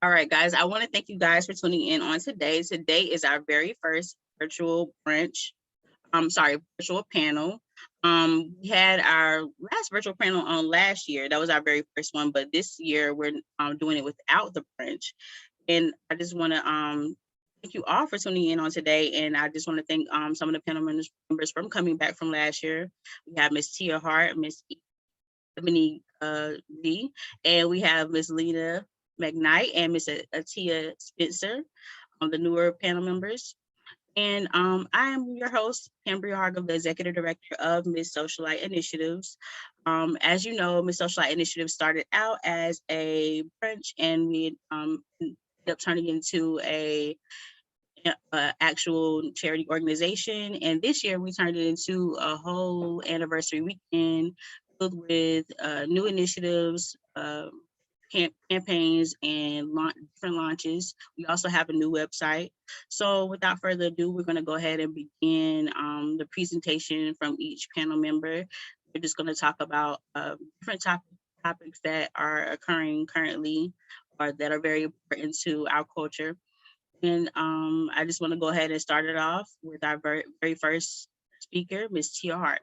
All right, guys, I want to thank you guys for tuning in on today. Today is our very first virtual brunch. Virtual panel. We had our last virtual panel on last year. That was our very first one, but this year we're doing it without the brunch. And I just want to thank you all for tuning in on today. And I just want to thank some of the panel members from coming back from last year. We have Miss Tia Hart, Miss Ebony V, and we have Miss Lena McKnight and Miss Atiya Spencer, the newer panel members. And I am your host, Tambrea Hargrove, the Executive Director of Miss Socialite Initiatives. As you know, Miss Socialite Initiatives started out as a brunch, and we ended up turning into a actual charity organization. And this year we turned it into a whole anniversary weekend filled with new initiatives, campaigns, and different launches. We also have a new website. So without further ado, we're going to go ahead and begin the presentation from each panel member. We're just going to talk about different topics that are occurring currently or that are very important to our culture. And I just want to go ahead and start it off with our very first speaker, Ms. Tia Hart.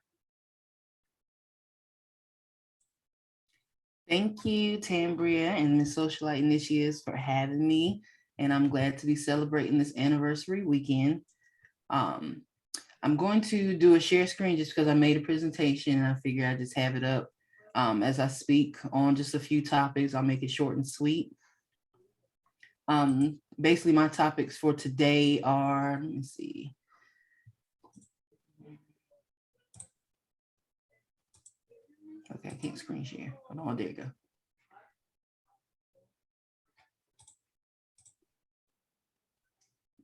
Thank you, Tambrea and Miss Socialite Initiatives for having me. And I'm glad to be celebrating this anniversary weekend. I'm going to do a share screen just because I made a presentation and I figure I just have it up as I speak on just a few topics. I'll make it short and sweet. Basically, my topics for today are, let me see. Okay, I can't screen share. Hold on, there you go.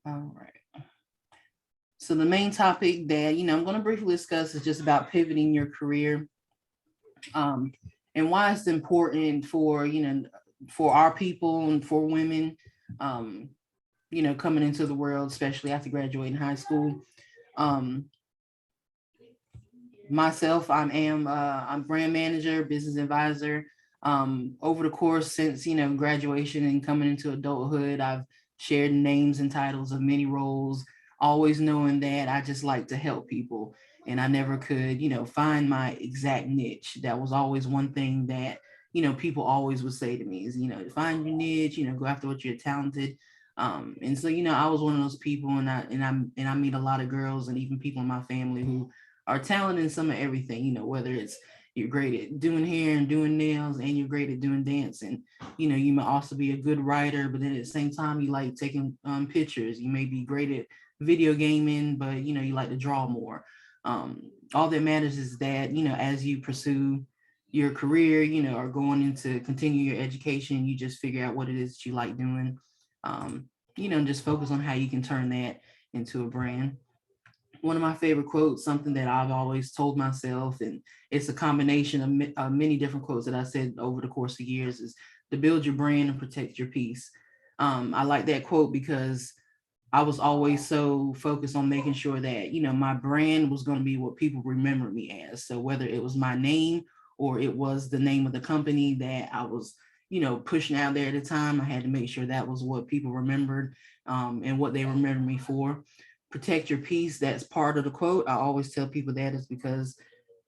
All right. So the main topic that, I'm going to briefly discuss is just about pivoting your career and why it's important for, for our people and for women, coming into the world, especially after graduating high school. Myself, I'm brand manager, business advisor. Over the course since, graduation and coming into adulthood, I've shared names and titles of many roles, always knowing that I just like to help people. And I never could, find my exact niche. That was always one thing that, people always would say to me is, find your niche, go after what you're talented. And so, I was one of those people, and I meet a lot of girls and even people in my family who are talented in some of everything, whether it's you're great at doing hair and doing nails and you're great at doing dancing. You may also be a good writer, but then at the same time, you like taking pictures. You may be great at video gaming, but, you like to draw more. All that matters is that, as you pursue your career, or going into continue your education, you just figure out what it is that you like doing, and just focus on how you can turn that into a brand. One of my favorite quotes, something that I've always told myself, and it's a combination of many different quotes that I said over the course of years, is to build your brand and protect your peace. I like that quote because I was always so focused on making sure that, my brand was going to be what people remember me as. So whether it was my name or it was the name of the company that I was, pushing out there at the time, I had to make sure that was what people remembered and what they remember me for. Protect your peace, that's part of the quote. I always tell people that is because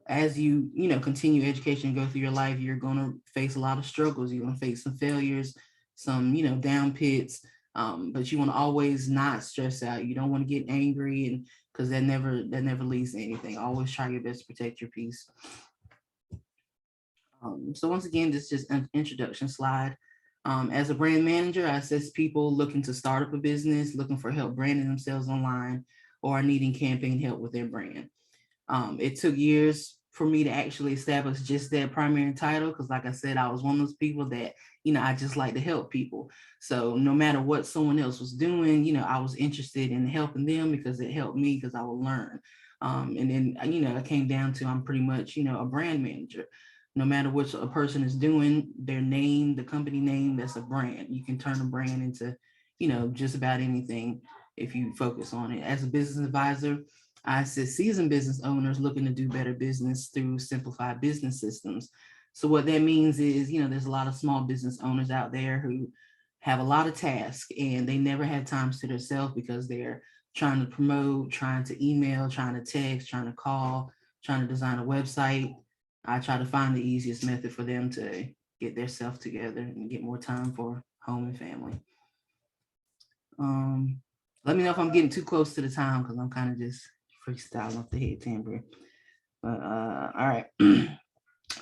as you, continue education and go through your life, you're going to face a lot of struggles. You're going to face some failures, some, down pits, but you want to always not stress out. You don't want to get angry, and because that never leads to anything. Always try your best to protect your peace. So once again, this is just an introduction slide. As a brand manager, I assist people looking to start up a business, looking for help branding themselves online, or needing campaign help with their brand. It took years for me to actually establish just that primary title because, like I said, I was one of those people that, I just like to help people. So no matter what someone else was doing, I was interested in helping them because it helped me because I would learn. And then, it came down to I'm pretty much, a brand manager. No matter what a person is doing, their name, the company name, that's a brand. You can turn a brand into, just about anything if you focus on it. As a business advisor, I assist seasoned business owners looking to do better business through simplified business systems. So what that means is, there's a lot of small business owners out there who have a lot of tasks and they never have time to themselves because they're trying to promote, trying to email, trying to text, trying to call, trying to design a website. I try to find the easiest method for them to get their self together and get more time for home and family. Let me know if I'm getting too close to the time because I'm kind of just freestyling off the head, Tambrea. But all right.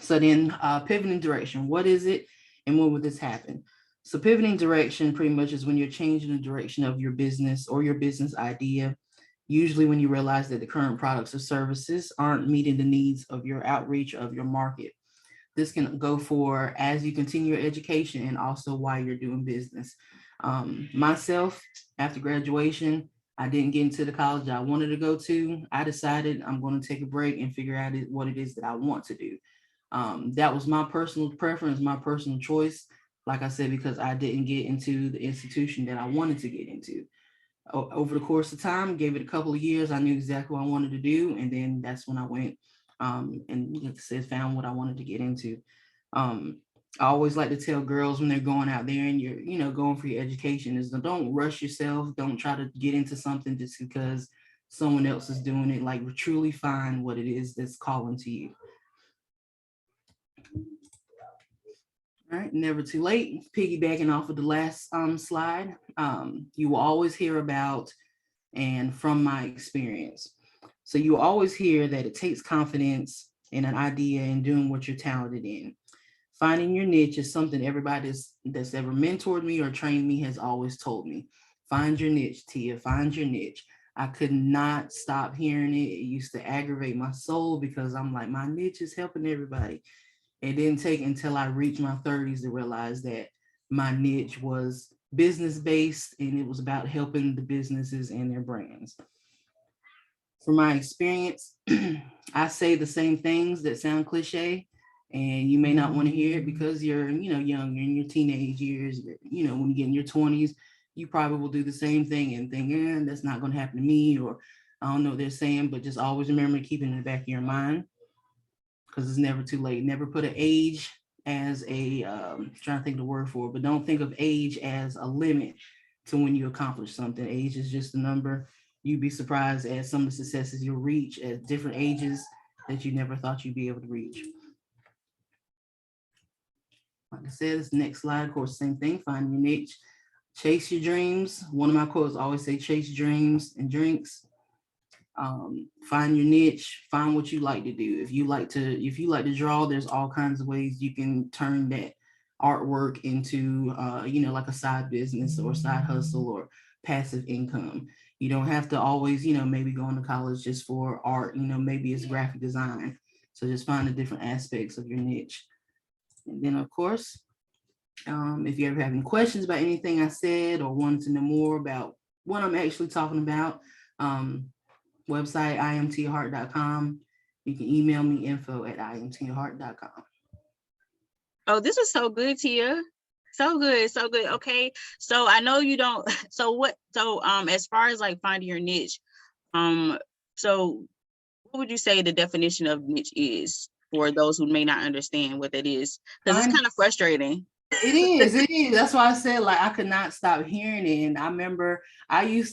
So then pivoting direction, what is it and when would this happen? So pivoting direction pretty much is when you're changing the direction of your business or your business idea, usually when you realize that the current products or services aren't meeting the needs of your outreach of your market. This can go for as you continue your education and also while you're doing business. Myself, after graduation, I didn't get into the college I wanted to go to. I decided I'm going to take a break and figure out what it is that I want to do. That was my personal preference, my personal choice. Like I said, because I didn't get into the institution that I wanted to get into. Over the course of time, gave it a couple of years, I knew exactly what I wanted to do. And then that's when I went and like I said, found what I wanted to get into. I always like to tell girls when they're going out there and you're, going for your education is don't rush yourself. Don't try to get into something just because someone else is doing it. Like truly find what it is that's calling to you. All right, never too late. Piggybacking off of the last slide, you will always hear about and from my experience. So you always hear that it takes confidence in an idea and doing what you're talented in. Finding your niche is something everybody that's ever mentored me or trained me has always told me. Find your niche, Tia, find your niche. I could not stop hearing it. It used to aggravate my soul because I'm like, my niche is helping everybody. It didn't take until I reached my 30s to realize that my niche was business based and it was about helping the businesses and their brands. From my experience, I say the same things that sound cliche, and you may not want to hear it because you're, young, you're in your teenage years, when you get in your 20s, you probably will do the same thing and think, that's not going to happen to me, or I don't know what they're saying, but just always remember to keep it in the back of your mind because it's never too late. Never put an age as a, trying to think the word for it, but don't think of age as a limit to when you accomplish something. Age is just a number. You'd be surprised at some of the successes you'll reach at different ages that you never thought you'd be able to reach. Like I said, this next slide, of course, same thing, find your niche, chase your dreams. One of my quotes always say, chase dreams and drinks. Find your niche, find what you like to do. If you like to draw, there's all kinds of ways you can turn that artwork into, like a side business or side hustle or passive income. You don't have to always, maybe going to college just for art, maybe it's graphic design. So just find the different aspects of your niche. And then of course, if you ever have any questions about anything I said or wanted to know more about what I'm actually talking about, website, imthart.com. You can email me info@imthart.com. Oh, this was so good, Tia. So good, so good. Okay. So I know you don't, so as far as like finding your niche, so what would you say the definition of niche is for those who may not understand what that is? Because it's kind of frustrating. It is. That's why I said, like, I could not stop hearing it. And I remember we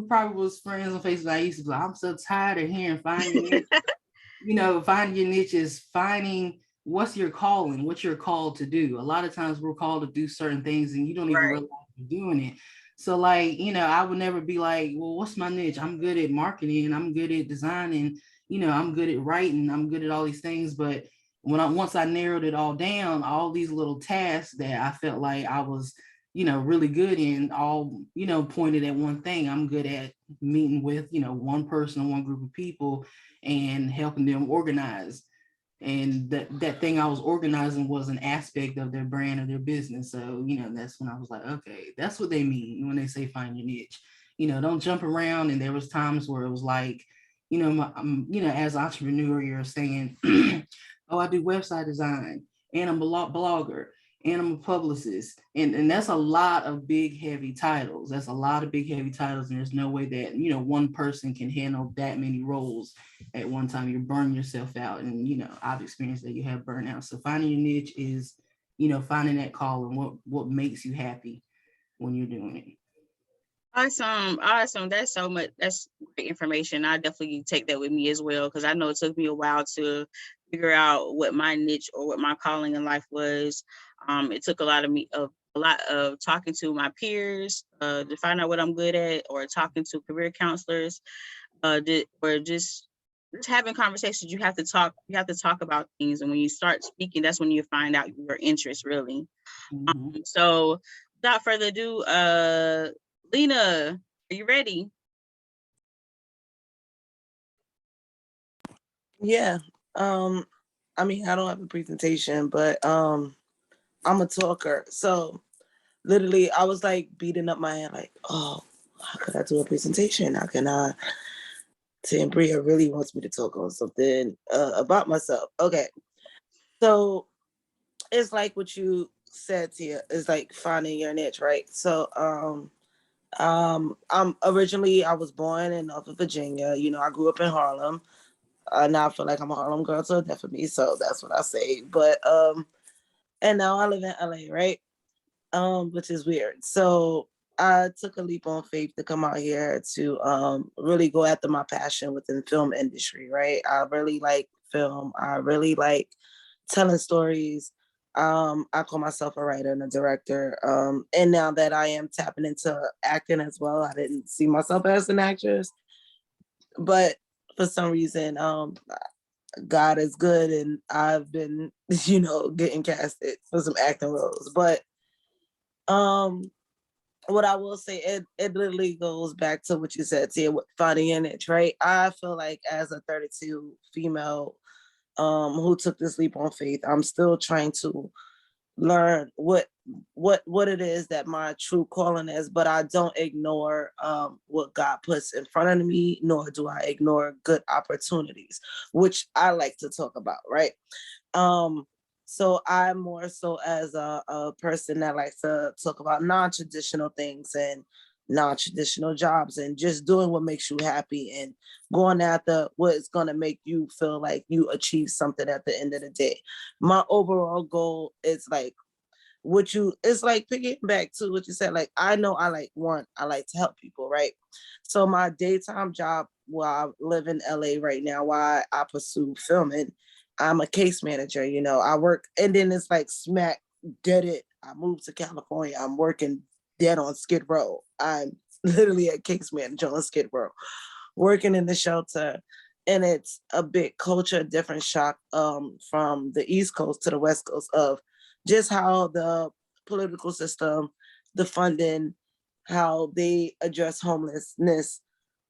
probably was friends on Facebook. I used to be like, I'm so tired of hearing finding your niche. Finding your niche is finding what's your calling, what you're called to do. A lot of times we're called to do certain things and you don't even realize you're doing it. So like, I would never be like, well, what's my niche? I'm good at marketing. I'm good at designing. I'm good at writing. I'm good at all these things. But once I narrowed it all down, all these little tasks that I felt like I was, really good in, all, pointed at one thing. I'm good at meeting with, one person, one group of people and helping them organize. And that thing I was organizing was an aspect of their brand or their business. So, that's when I was like, okay, that's what they mean when they say find your niche. Don't jump around. And there was times where it was like, as an entrepreneur, you're saying, oh, I do website design and I'm a blogger and I'm a publicist. And that's a lot of big, heavy titles. That's a lot of big, heavy titles. And there's no way that, one person can handle that many roles at one time. You burn yourself out. And, I've experienced that you have burnout. So finding your niche is, finding that call and what makes you happy. when you're doing it. Awesome. That's so much. That's great information. I definitely take that with me as well, because I know it took me a while to figure out what my niche or what my calling in life was. It took a lot of talking to my peers to find out what I'm good at, or talking to career counselors, or just having conversations. You have to talk. You have to talk about things, and when you start speaking, that's when you find out your interest really. So, without further ado, Lena, are you ready? Yeah. I mean, I don't have a presentation, but I'm a talker. So literally I was like beating up my head like, oh, how could I do a presentation? How can I Tambrea really wants me to talk on something about myself. Okay. So it's like what you said, Tia, is like finding your niche, right? So I'm originally I was born in Norfolk, Virginia. You know, I grew up in Harlem. Now I feel like I'm a Harlem girl to death for me, so that's what I say. But and now I live in LA, right? Which is weird. So I took a leap on faith to come out here to really go after my passion within the film industry, right? I really like film. I really like telling stories. I call myself a writer and a director. And now that I am tapping into acting as well, I didn't see myself as an actress, but for some reason, God is good, and I've been, getting casted for some acting roles. But what I will say, it literally goes back to what you said, Tia, with finding your niche, right? I feel like as a 32 female who took this leap on faith, I'm still trying to learn what it is that my true calling is, but I don't ignore what God puts in front of me, nor do I ignore good opportunities, which I like to talk about, right? So I'm more so as a person that likes to talk about non-traditional things and non-traditional jobs and just doing what makes you happy and going after what is going to make you feel like you achieve something at the end of the day. My overall goal is like it's like picking back to what you said. Like, I know I like to help people, right? So my daytime job while I live in LA right now, while I pursue filming, I'm a case manager, I work, and then it's like smack dead it. I moved to California. I'm working dead on Skid Row. I'm literally a case manager on Skid Row, working in the shelter. And it's a big culture different shock from the East Coast to the West Coast of just how the political system, the funding, how they address homelessness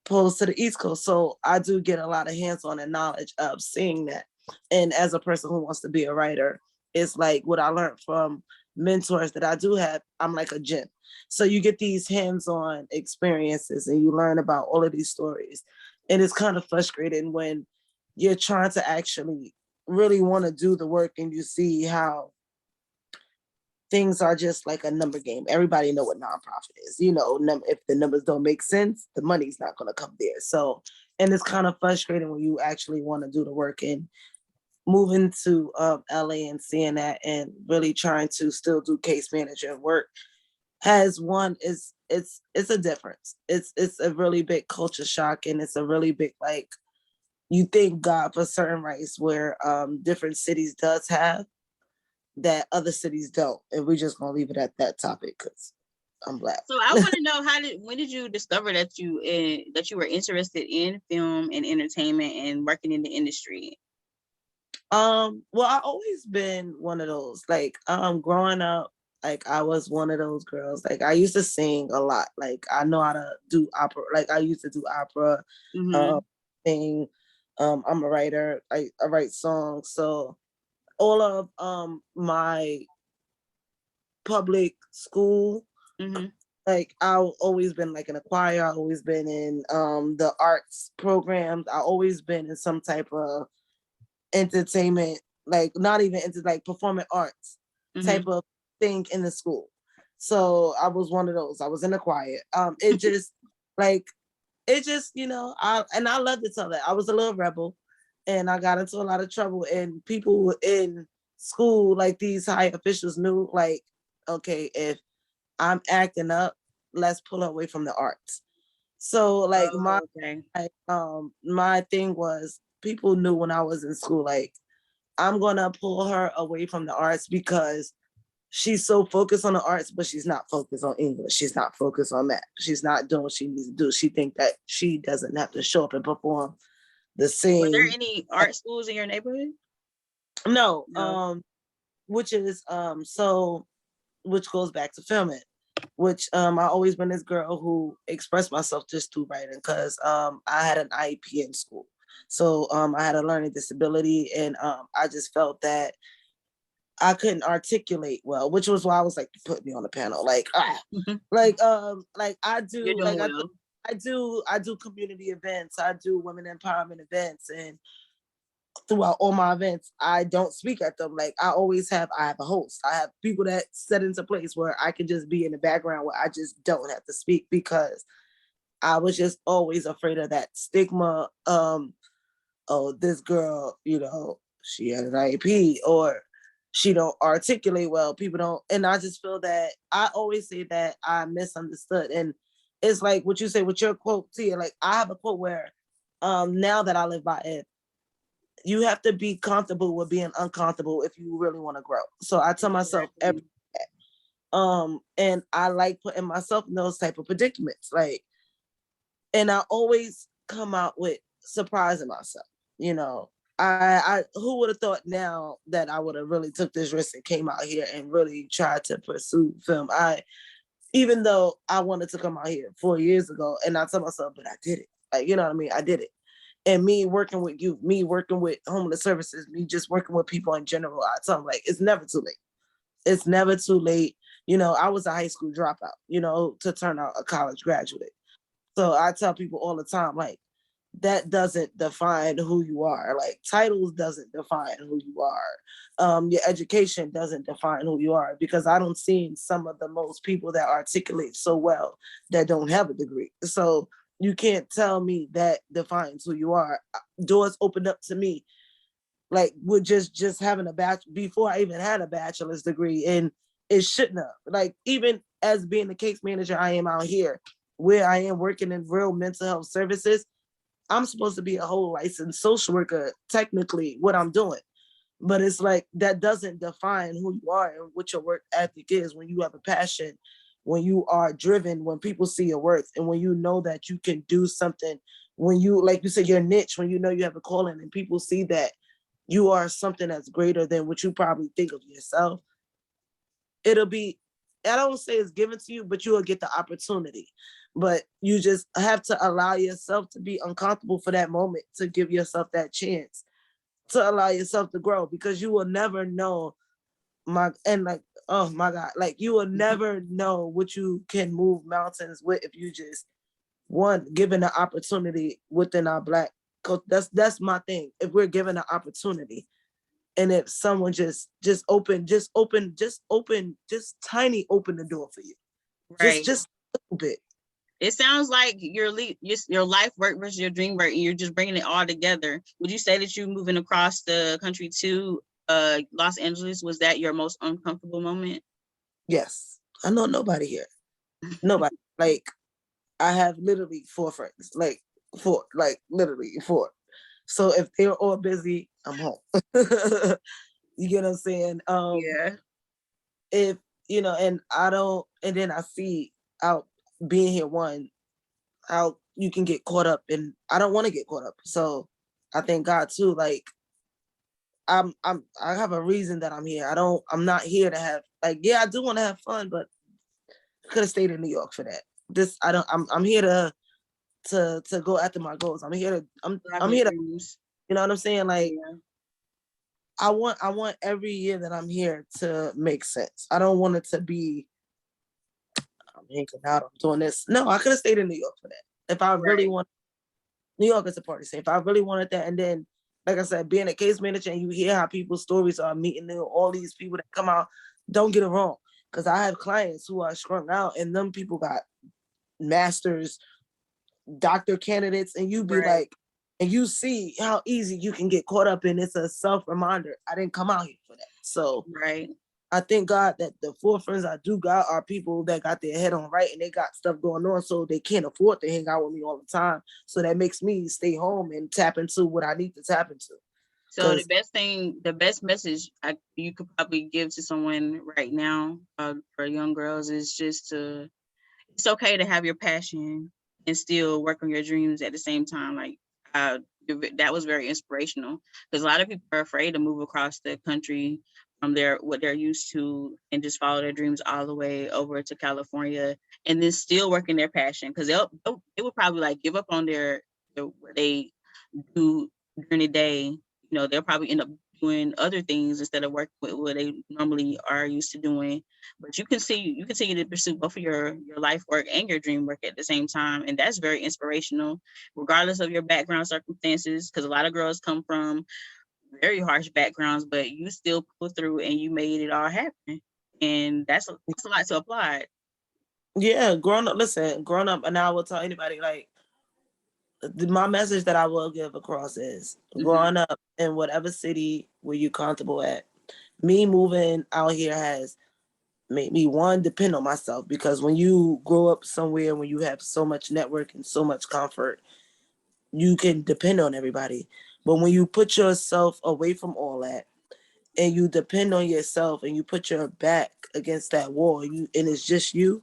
pulls to the East Coast. So I do get a lot of hands-on and knowledge of seeing that. And as a person who wants to be a writer, it's like what I learned from mentors that I do have, I'm like a gym. So you get these hands-on experiences and you learn about all of these stories. And it's kind of frustrating when you're trying to actually really want to do the work and you see how things are just like a number game. Everybody know what nonprofit is. If the numbers don't make sense, the money's not going to come there. So, and it's kind of frustrating when you actually want to do the work, and moving to LA and seeing that and really trying to still do case manager work has one is it's a difference. It's a really big culture shock, and it's a really big, like, you thank God for certain rights where different cities does have that other cities don't. And we're just gonna leave it at that topic because I'm Black. So I want to know, when did you discover that you were interested in film and entertainment and working in the industry? Well, I always been one of those, like, growing up, like, I was one of those girls. Like, I used to sing a lot. Like, I know how to do opera. Like, I used to do opera, sing. I'm a writer. I write songs. So all of my public school, like, I've always been like in a choir. I've always been in the arts programs. I've always been in some type of entertainment, like not even into like performing arts type of thing in the school. So I was one of those. I was in the choir. It just like I love to tell that I was a little rebel, and I got into a lot of trouble. And people in school, like these high officials, knew, like, okay, if I'm acting up, let's pull her away from the arts. So like Okay. my thing was, people knew when I was in school, like, I'm gonna pull her away from the arts because she's so focused on the arts, but she's not focused on English. She's not focused on that. She's not doing what she needs to do. She think that she doesn't have to show up and perform the Were there same. any art schools in your neighborhood? No, No. which is which goes back to filming, which I always been this girl who expressed myself just through writing, because I had an IEP in school. So I had a learning disability, and I just felt that I couldn't articulate well, which was why I was like, put me on the panel. Like, like I You're do, doing well. I do community events, I do women empowerment events, and throughout all my events, I don't speak at them. Like, I have a host. I have people that set into place where I can just be in the background, where I just don't have to speak, because I was just always afraid of that stigma. Oh, this girl, she had an IEP, or she don't articulate well. People don't, and I just feel that I always say that I misunderstood. And it's like what you say with your quote, Tia. Like, I have a quote where, now that I live by it, you have to be comfortable with being uncomfortable if you really want to grow. So I tell myself every and I like putting myself in those type of predicaments. Like, and I always come out with surprising myself. I who would have thought now that I would have really took this risk and came out here and really tried to pursue film. Even though I wanted to come out here 4 years ago, and I tell myself, but I did it. Like, you know what I mean? I did it. And me working with youth, me working with homeless services, me just working with people in general, I tell them, like, it's never too late. It's never too late. I was a high school dropout, to turn out a college graduate. So I tell people all the time, like, that doesn't define who you are. Like, titles doesn't define who you are. Your education doesn't define who you are, because I don't see some of the most people that articulate so well that don't have a degree. So you can't tell me that defines who you are. Doors opened up to me, like, with just having a bachelor before I even had a bachelor's degree, and it shouldn't have. Like, even as being the case manager I am out here, where I am working in real mental health services, I'm supposed to be a whole licensed social worker, technically, what I'm doing. But it's like, that doesn't define who you are and what your work ethic is. When you have a passion, when you are driven, when people see your worth, and when you know that you can do something, when you, like you said, your niche, when you know you have a calling and people see that you are something that's greater than what you probably think of yourself, it'll be, I don't say it's given to you, but you will get the opportunity. But you just have to allow yourself to be uncomfortable for that moment, to give yourself that chance, to allow yourself to grow, because you will never know oh my God, like, you will never know what you can move mountains with if you just, one, given the opportunity within our Black culture. That's my thing. If we're given an opportunity, and if someone just tiny open the door for you, Right. just a little bit. It sounds like your life work versus your dream work, and you're just bringing it all together. Would you say that you moving across the country to Los Angeles, was that your most uncomfortable moment? Yes. I know nobody here. Nobody. Like, I have literally 4 friends. Like, 4. Like, literally 4. So if they're all busy, I'm home. You get what I'm saying? Yeah. If, and I don't, and then I see out being here, one, how you can get caught up, and I don't want to get caught up. So I thank God too. Like, I have a reason that I'm here. I'm not here to have, like, yeah, I do want to have fun, but I could have stayed in New York for that. I'm here to go after my goals. I'm here to, you know what I'm saying? Like, yeah. I want every year that I'm here to make sense. I don't want it to be, I'm hanging out, I'm doing this. No, I could have stayed in New York for that. If I really want, New York is a party scene. If I really wanted that, and then, like I said, being a case manager, and you hear how people's stories are, meeting all these people that come out, don't get it wrong. Because I have clients who are strung out, and them people got masters, doctor candidates, and you be like, and you see how easy you can get caught up in. It's a self reminder. I didn't come out here for that. So I thank God that the 4 friends I do got are people that got their head on right and they got stuff going on, so they can't afford to hang out with me all the time. So that makes me stay home and tap into what I need to tap into. So the best message you could probably give to someone right now for young girls is just it's okay to have your passion and still work on your dreams at the same time. Like that was very inspirational, because a lot of people are afraid to move across the country from what they're used to and just follow their dreams all the way over to California and then still working their passion, because they will probably like give up on what they do during the day. You know, they'll probably end up doing other things instead of working with what they normally are used to doing. But you continue to pursue both of your life work and your dream work at the same time, and that's very inspirational, regardless of your background circumstances. Because a lot of girls come from very harsh backgrounds, but you still pull through and you made it all happen, and that's a lot to applaud. Yeah, growing up, and I will tell anybody, like, my message that I will give across is growing up in whatever city where you're comfortable at. Me moving out here has made me, one, depend on myself, because when you grow up somewhere, when you have so much network and so much comfort, you can depend on everybody. But when you put yourself away from all that and you depend on yourself and you put your back against that wall, and it's just you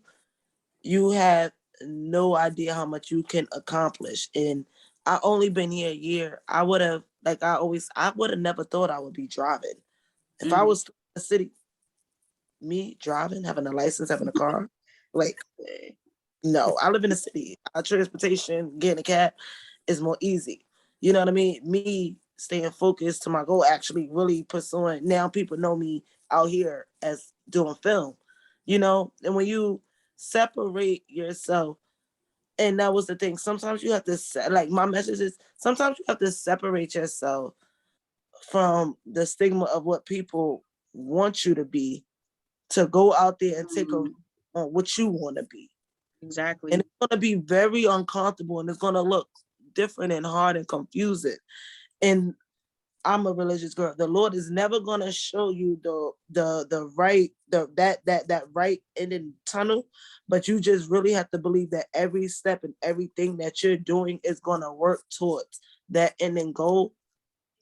have no idea how much you can accomplish. And I only been here a year. I would have never thought I would be driving. If I was in a city, me driving, having a license, having a car, like, no, I live in a city. Our transportation, getting a cab is more easy. You know what I mean? Me staying focused to my goal, actually really pursuing. Now people know me out here as doing film, and when you separate yourself, and that was the thing. Sometimes you have to, like, my message is, sometimes you have to separate yourself from the stigma of what people want you to be, to go out there and take on what you want to be. Exactly. And it's going to be very uncomfortable, and it's going to look different and hard and confusing. And I'm a religious girl. The Lord is never going to show you the right, that right ending tunnel, but you just really have to believe that every step and everything that you're doing is going to work towards that ending goal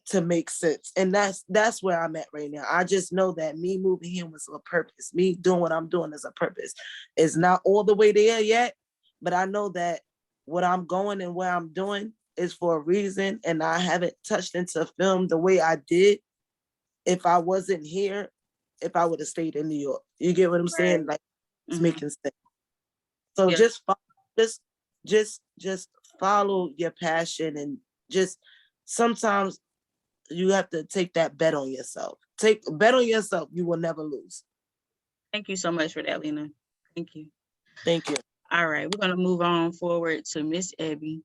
to make sense. And that's where I'm at right now. I just know that me moving here was a purpose. Me doing what I'm doing is a purpose. It's not all the way there yet, but I know that what I'm going and where I'm doing is for a reason. And I haven't touched into film the way I did if I wasn't here, if I would have stayed in New York. You get what I'm saying? Like, it's making sense. So just follow your passion, and just sometimes you have to take that bet on yourself. Take a bet on yourself. You will never lose. Thank you so much for that, Lena. Thank you. Thank you. All right, we're gonna move on forward to Miss Ebby.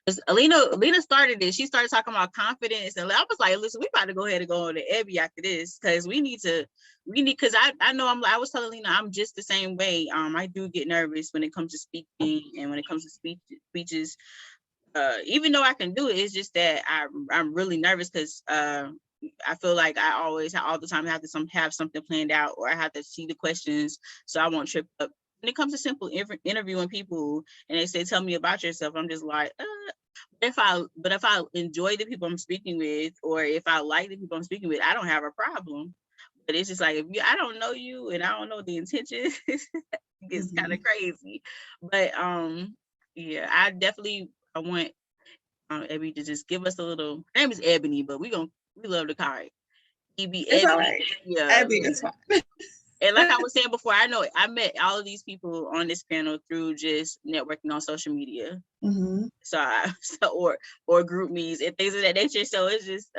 Because Lena started it. She started talking about confidence, and I was like, "Listen, we about to go ahead and go on to Ebby after this, because because I know I was telling Lena I'm just the same way. I do get nervous when it comes to speaking and when it comes to speeches. Even though I can do it, it's just that I'm really nervous, because I feel like I always all the time have to have something planned out, or I have to see the questions so I won't trip up. When it comes to simple interviewing people and they say, "Tell me about yourself," I'm just like, if I enjoy the people I'm speaking with, or if I like the people I'm speaking with, I don't have a problem. But it's just like, if I don't know you and I don't know the intentions, it gets kind of crazy. But yeah, I want Ebony to just give us a little. Her name is Ebony, but we love to call it Ebony. It's all right. Yeah, Ebony is fine. And like I was saying before, I met all of these people on this panel through just networking on social media. Or group meets and things of that nature. So it's just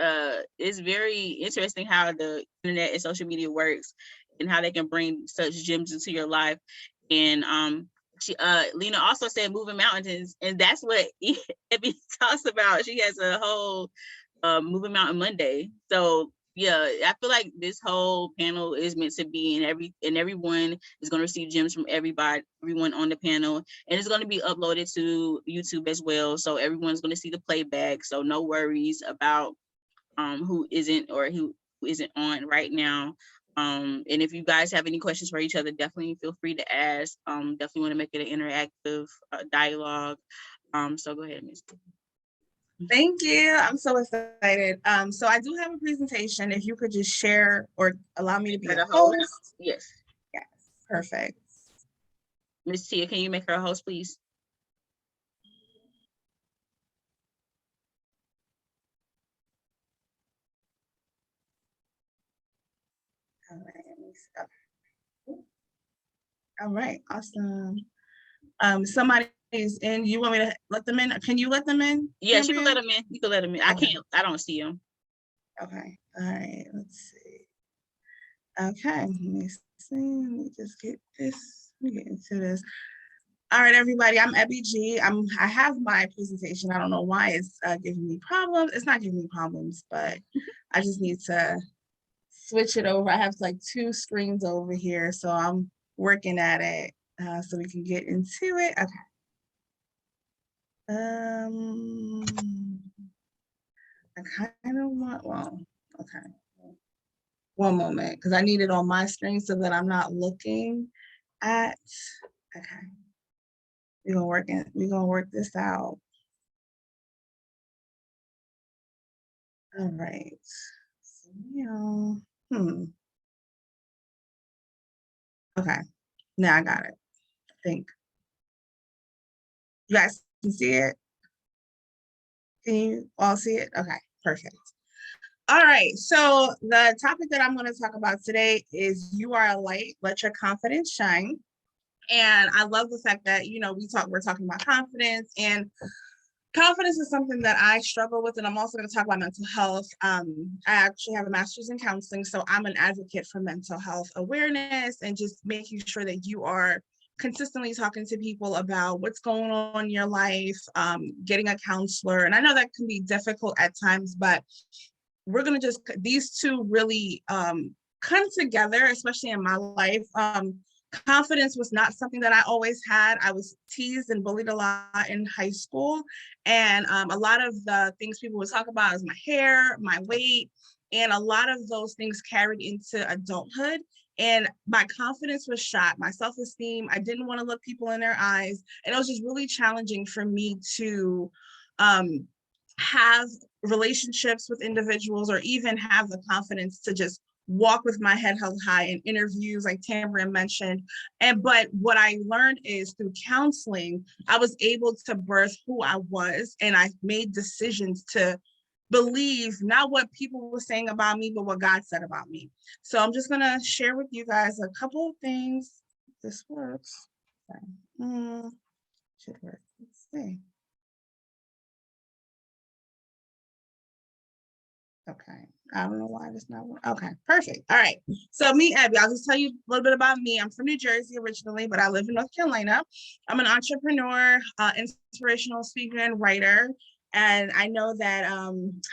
it's very interesting how the internet and social media works, and how they can bring such gems into your life. And Lena also said moving mountains, and that's what Ebby talks about. She has a whole Moving Mountain Monday. So yeah, I feel like this whole panel is meant to be, and everyone is going to receive gems from everyone on the panel, and it's going to be uploaded to YouTube as well. So everyone's going to see the playback. So no worries about who isn't on right now. And if you guys have any questions for each other, definitely feel free to ask. Definitely want to make it an interactive dialogue. So go ahead, Ms. Thank you. I'm so excited. So I do have a presentation. If you could just share or allow me to be a host. Yes. Yes, perfect. Ms. Tia, can you make her a host, please? All right, let me stop. All right, awesome. Somebody is in. You want me to let them in? Can you let them in? Yes, you can Tambrea? let them in. You can let them in. I Okay. can't. I don't see them. Okay. All right. Let's see. Okay. Let me see. Let me just get this. Let me get into this. All right, everybody. I'm Ebony G. I have my presentation. I don't know why it's giving me problems. It's not giving me problems, but I just need to switch it over. I have like 2 screens over here, so I'm working at it so we can get into it. Okay. I kind of want, well, okay. One moment, because I need it on my screen so that I'm not looking at, okay. We're gonna work this out. All right. So, okay, now I got it, I think. You guys can see it? Can you all see it? Okay, perfect. All right, so the topic that I'm going to talk about today is you are a light, let your confidence shine. And I love the fact that, we're talking about confidence, and confidence is something that I struggle with, and I'm also going to talk about mental health. I actually have a master's in counseling, so I'm an advocate for mental health awareness and just making sure that you are consistently talking to people about what's going on in your life, getting a counselor. And I know that can be difficult at times, but we're going to these two really come together, especially in my life. Confidence was not something that I always had. I was teased and bullied a lot in high school. And a lot of the things people would talk about is my hair, my weight, and a lot of those things carried into adulthood. And my confidence was shot, my self-esteem. I didn't want to look people in their eyes. And it was just really challenging for me to have relationships with individuals, or even have the confidence to just walk with my head held high in interviews, like Tambrea mentioned. But what I learned is through counseling, I was able to birth who I was, and I made decisions to believe not what people were saying about me, but what God said about me. So I'm just gonna share with you guys a couple of things. This works. Should work. Let's see. Okay, I don't know why this not working. Okay, perfect. All right. So me, Abby, I'll just tell you a little bit about me. I'm from New Jersey originally, but I live in North Carolina. I'm an entrepreneur, inspirational speaker, and writer. And I know that I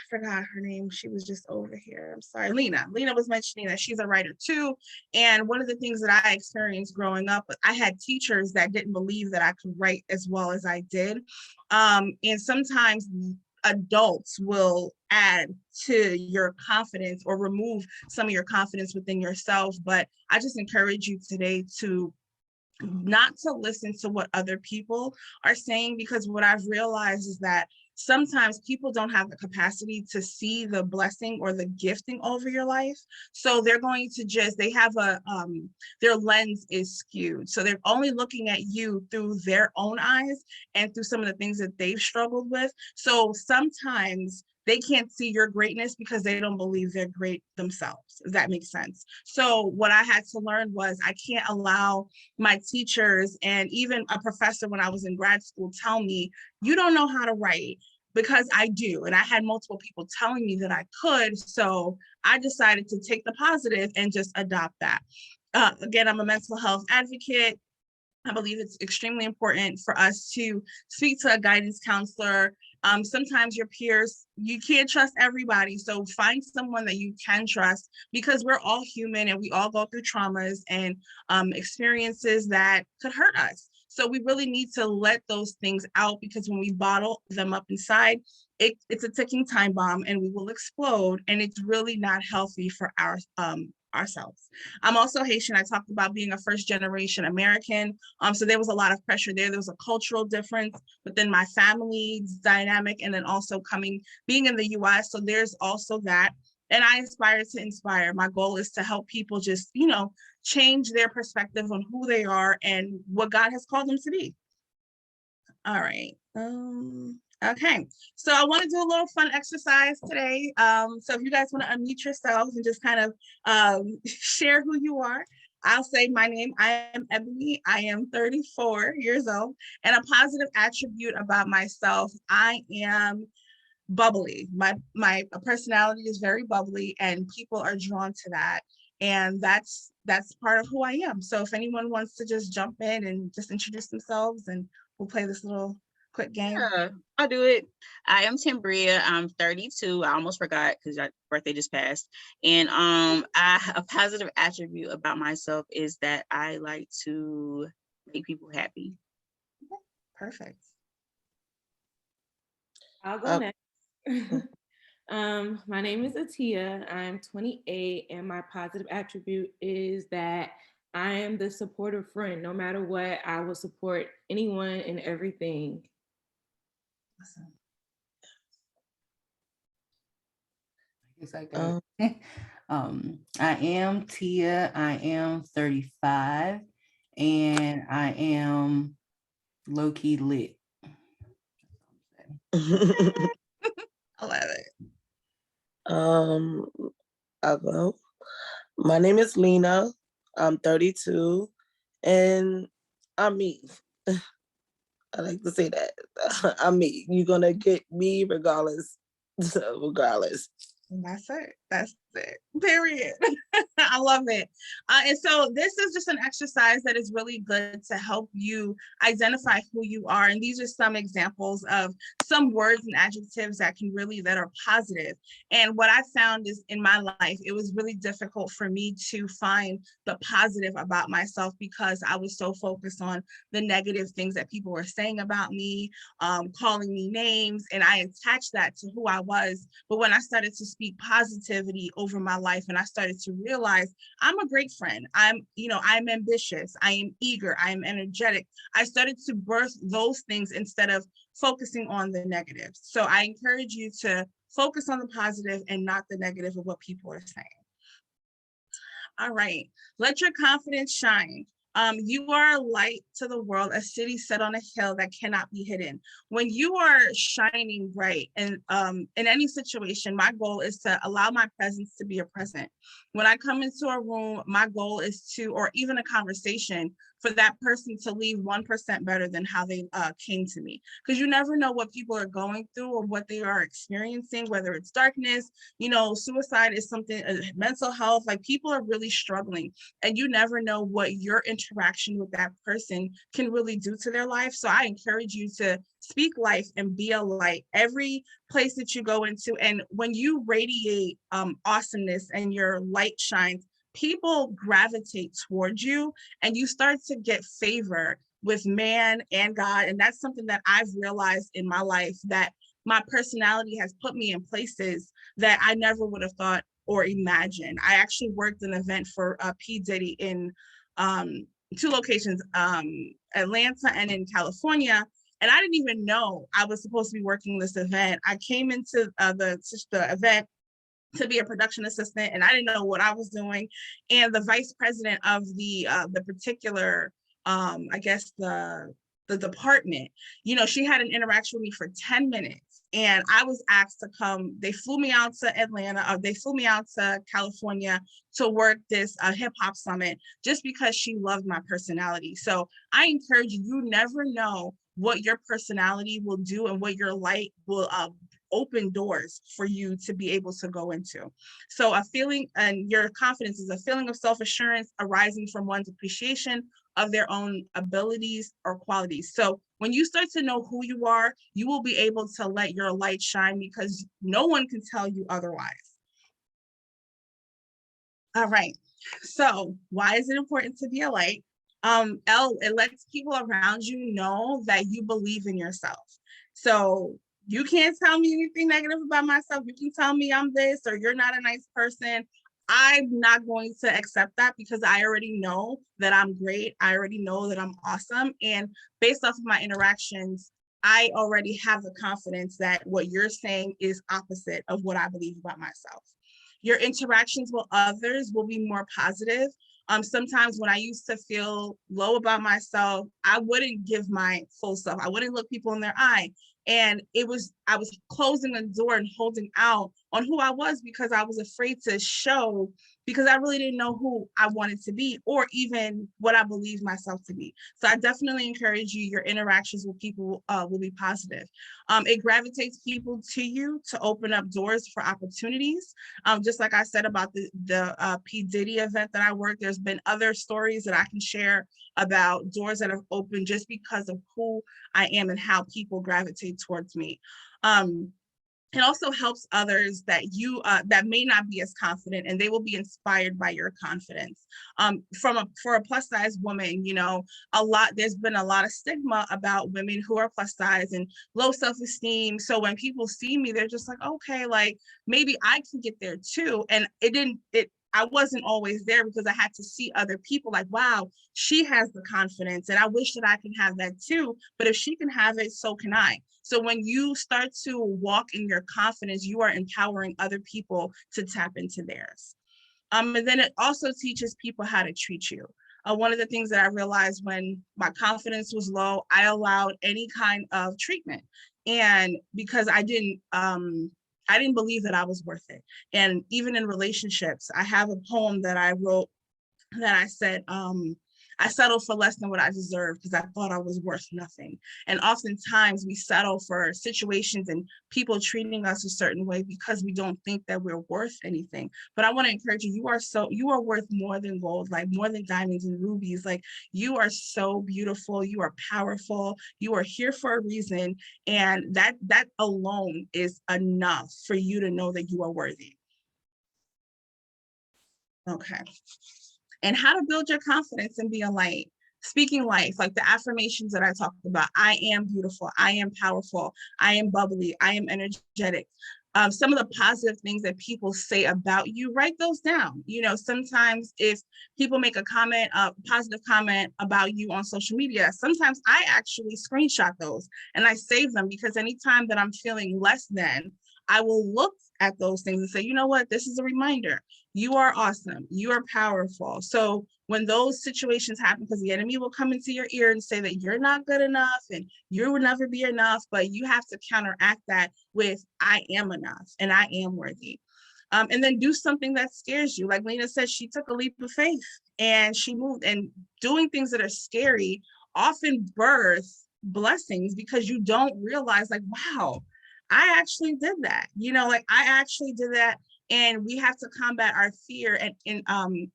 forgot her name. She was just over here. I'm sorry, Lena. Lena was mentioning that she's a writer too. And one of the things that I experienced growing up, I had teachers that didn't believe that I could write as well as I did. And sometimes adults will add to your confidence or remove some of your confidence within yourself. But I just encourage you today to not to listen to what other people are saying, because what I've realized is that sometimes people don't have the capacity to see the blessing or the gifting over your life. So they're going to they have their lens is skewed. So they're only looking at you through their own eyes and through some of the things that they've struggled with. So sometimes they can't see your greatness because they don't believe they're great themselves, if that makes sense. So what I had to learn was I can't allow my teachers and even a professor when I was in grad school tell me, you don't know how to write, because I do. And I had multiple people telling me that I could. So I decided to take the positive and just adopt that. Again, I'm a mental health advocate. I believe it's extremely important for us to speak to a guidance counselor. Sometimes your peers, you can't trust everybody. So find someone that you can trust, because we're all human and we all go through traumas and experiences that could hurt us. So we really need to let those things out, because when we bottle them up inside, it's a ticking time bomb and we will explode. And it's really not healthy for ourselves. I'm also Haitian. I talked about being a first generation American. So there was a lot of pressure there. There was a cultural difference within my family dynamic, and then also being in the US. So there's also that. And I aspire to inspire. My goal is to help people just, change their perspective on who they are and what God has called them to be. All right. Okay. So I want to do a little fun exercise today. So if you guys want to unmute yourselves and just kind of share who you are. I'll say my name. I am Ebony. I am 34 years old. And a positive attribute about myself, I am bubbly. My personality is very bubbly, and people are drawn to that. And that's part of who I am. So if anyone wants to just jump in and just introduce themselves, and we'll play this little quick game. Yeah, I'll do it. I am Tambrea. I'm 32. I almost forgot because your birthday just passed. And a positive attribute about myself is that I like to make people happy. Perfect. I'll go next. My name is Atiya. I'm 28, and my positive attribute is that I am the supportive friend. No matter what, I will support anyone and everything. Awesome. I guess I got it. I am Tia. I am 35, and I am low-key lit. I love it. I'll go. My name is Lena. I'm 32, and I'm me. I like to say that. I'm me. You're gonna get me regardless. Regardless. That's it. That's it. Period. I love it. And so this is just an exercise that is really good to help you identify who you are. And these are some examples of some words and adjectives that are positive. And what I found is in my life, it was really difficult for me to find the positive about myself because I was so focused on the negative things that people were saying about me, calling me names, and I attached that to who I was. But when I started to speak positivity over my life, and I started to realize I'm a great friend, I'm ambitious, I am eager, I am energetic, I started to birth those things instead of focusing on the negatives. So I encourage you to focus on the positive and not the negative of what people are saying. All right, let your confidence shine. You are a light to the world, a city set on a hill that cannot be hidden. When you are shining bright and in any situation, my goal is to allow my presence to be a present. When I come into a room, my goal is to, or even a conversation, for that person to leave 1% better than how they came to me. Because you never know what people are going through or what they are experiencing, whether it's darkness, suicide is something, mental health, like people are really struggling, and you never know what your interaction with that person can really do to their life. So I encourage you to speak life and be a light every place that you go into. And when you radiate awesomeness and your light shines, people gravitate towards you, and you start to get favor with man and God. And that's something that I've realized in my life, that my personality has put me in places that I never would have thought or imagined. I actually worked an event for P. Diddy in 2 locations, Atlanta and in California. And I didn't even know I was supposed to be working this event. I came into the event to be a production assistant, and I didn't know what I was doing. And the vice president of the particular, I guess the department, she had an interaction with me for 10 minutes, and I was asked to come. They flew me out to Atlanta, they flew me out to California to work this hip hop summit just because she loved my personality. So I encourage you, you never know what your personality will do and what your light will open doors for you to be able to go into. So a feeling, and your confidence is a feeling of self-assurance arising from one's appreciation of their own abilities or qualities. So when you start to know who you are, you will be able to let your light shine because no one can tell you otherwise. All right, so why is it important to be a light? It lets people around you know that you believe in yourself. So you can't tell me anything negative about myself. You can tell me I'm this or you're not a nice person. I'm not going to accept that because I already know that I'm great. I already know that I'm awesome. And based off of my interactions, I already have the confidence that what you're saying is opposite of what I believe about myself. Your interactions with others will be more positive. Sometimes when I used to feel low about myself, I wouldn't give my full self. I wouldn't look people in their eye. And I was closing the door and holding out on who I was because I was afraid to show, because I really didn't know who I wanted to be or even what I believed myself to be. So I definitely encourage you, your interactions with people will be positive. It gravitates people to you to open up doors for opportunities. Just like I said about the P. Diddy event that I worked, there's been other stories that I can share about doors that have opened just because of who I am and how people gravitate towards me. It also helps others that you that may not be as confident, and they will be inspired by your confidence. For a plus size woman, you know, there's been a lot of stigma about women who are plus size and low self-esteem. So when people see me, they're just like, okay, like maybe I can get there too. And I wasn't always there because I had to see other people like, wow, she has the confidence and I wish that I can have that too. But if she can have it, so can I. So when you start to walk in your confidence, you are empowering other people to tap into theirs. And then it also teaches people how to treat you. One of the things that I realized when my confidence was low, I allowed any kind of treatment. And because I didn't believe that I was worth it. And even in relationships, I have a poem that I wrote that I said, I settled for less than what I deserved because I thought I was worth nothing. And oftentimes we settle for situations and people treating us a certain way because we don't think that we're worth anything. But I want to encourage you, you are worth more than gold, like more than diamonds and rubies. Like you are so beautiful, you are powerful, you are here for a reason. And that alone is enough for you to know that you are worthy. Okay. And how to build your confidence and be a light. Speaking life, like the affirmations that I talked about. I am beautiful. I am powerful. I am bubbly. I am energetic. Some of the positive things that people say about you, write those down. You know, sometimes if people make a positive comment about you on social media, sometimes I actually screenshot those and I save them because anytime that I'm feeling less than, I will look at those things and say, you know what, this is a reminder. You are awesome. You are powerful. So when those situations happen, because the enemy will come into your ear and say that you're not good enough and you will never be enough, but you have to counteract that with I am enough and I am worthy. And then do something that scares you. Like Lena said, she took a leap of faith and she moved, and doing things that are scary often birth blessings because you don't realize like, wow, I actually did that. You know, like I actually did that. And we have to combat our fear and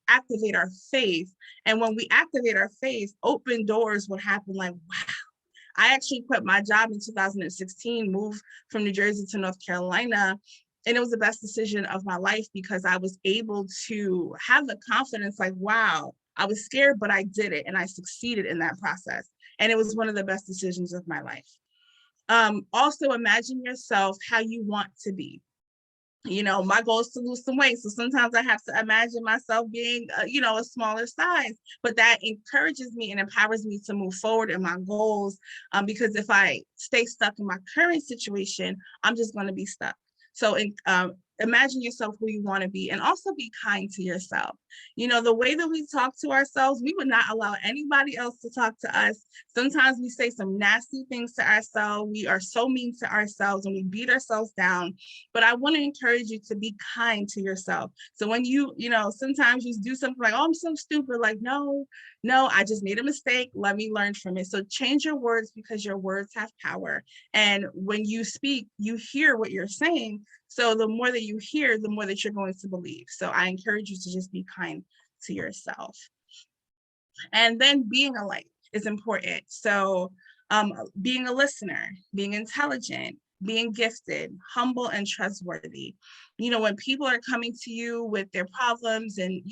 activate our faith. And when we activate our faith, open doors will happen like, wow. I actually quit my job in 2016, moved from New Jersey to North Carolina. And it was the best decision of my life because I was able to have the confidence like, wow, I was scared, but I did it. And I succeeded in that process. And it was one of the best decisions of my life. Also imagine yourself how you want to be. You know, my goal is to lose some weight. So sometimes I have to imagine myself being, a smaller size, but that encourages me and empowers me to move forward in my goals. Because if I stay stuck in my current situation, I'm just going to be stuck. So imagine yourself who you want to be, and also be kind to yourself. You know, the way that we talk to ourselves, we would not allow anybody else to talk to us. Sometimes we say some nasty things to ourselves. We are so mean to ourselves and we beat ourselves down. But I want to encourage you to be kind to yourself. So when sometimes you do something like, oh, I'm so stupid. Like, no, I just made a mistake. Let me learn from it. So change your words because your words have power. And when you speak, you hear what you're saying. So the more that you hear, the more that you're going to believe. So I encourage you to just be kind to yourself. And then being a light is important. So being a listener, being intelligent, being gifted, humble, and trustworthy. You know, when people are coming to you with their problems and,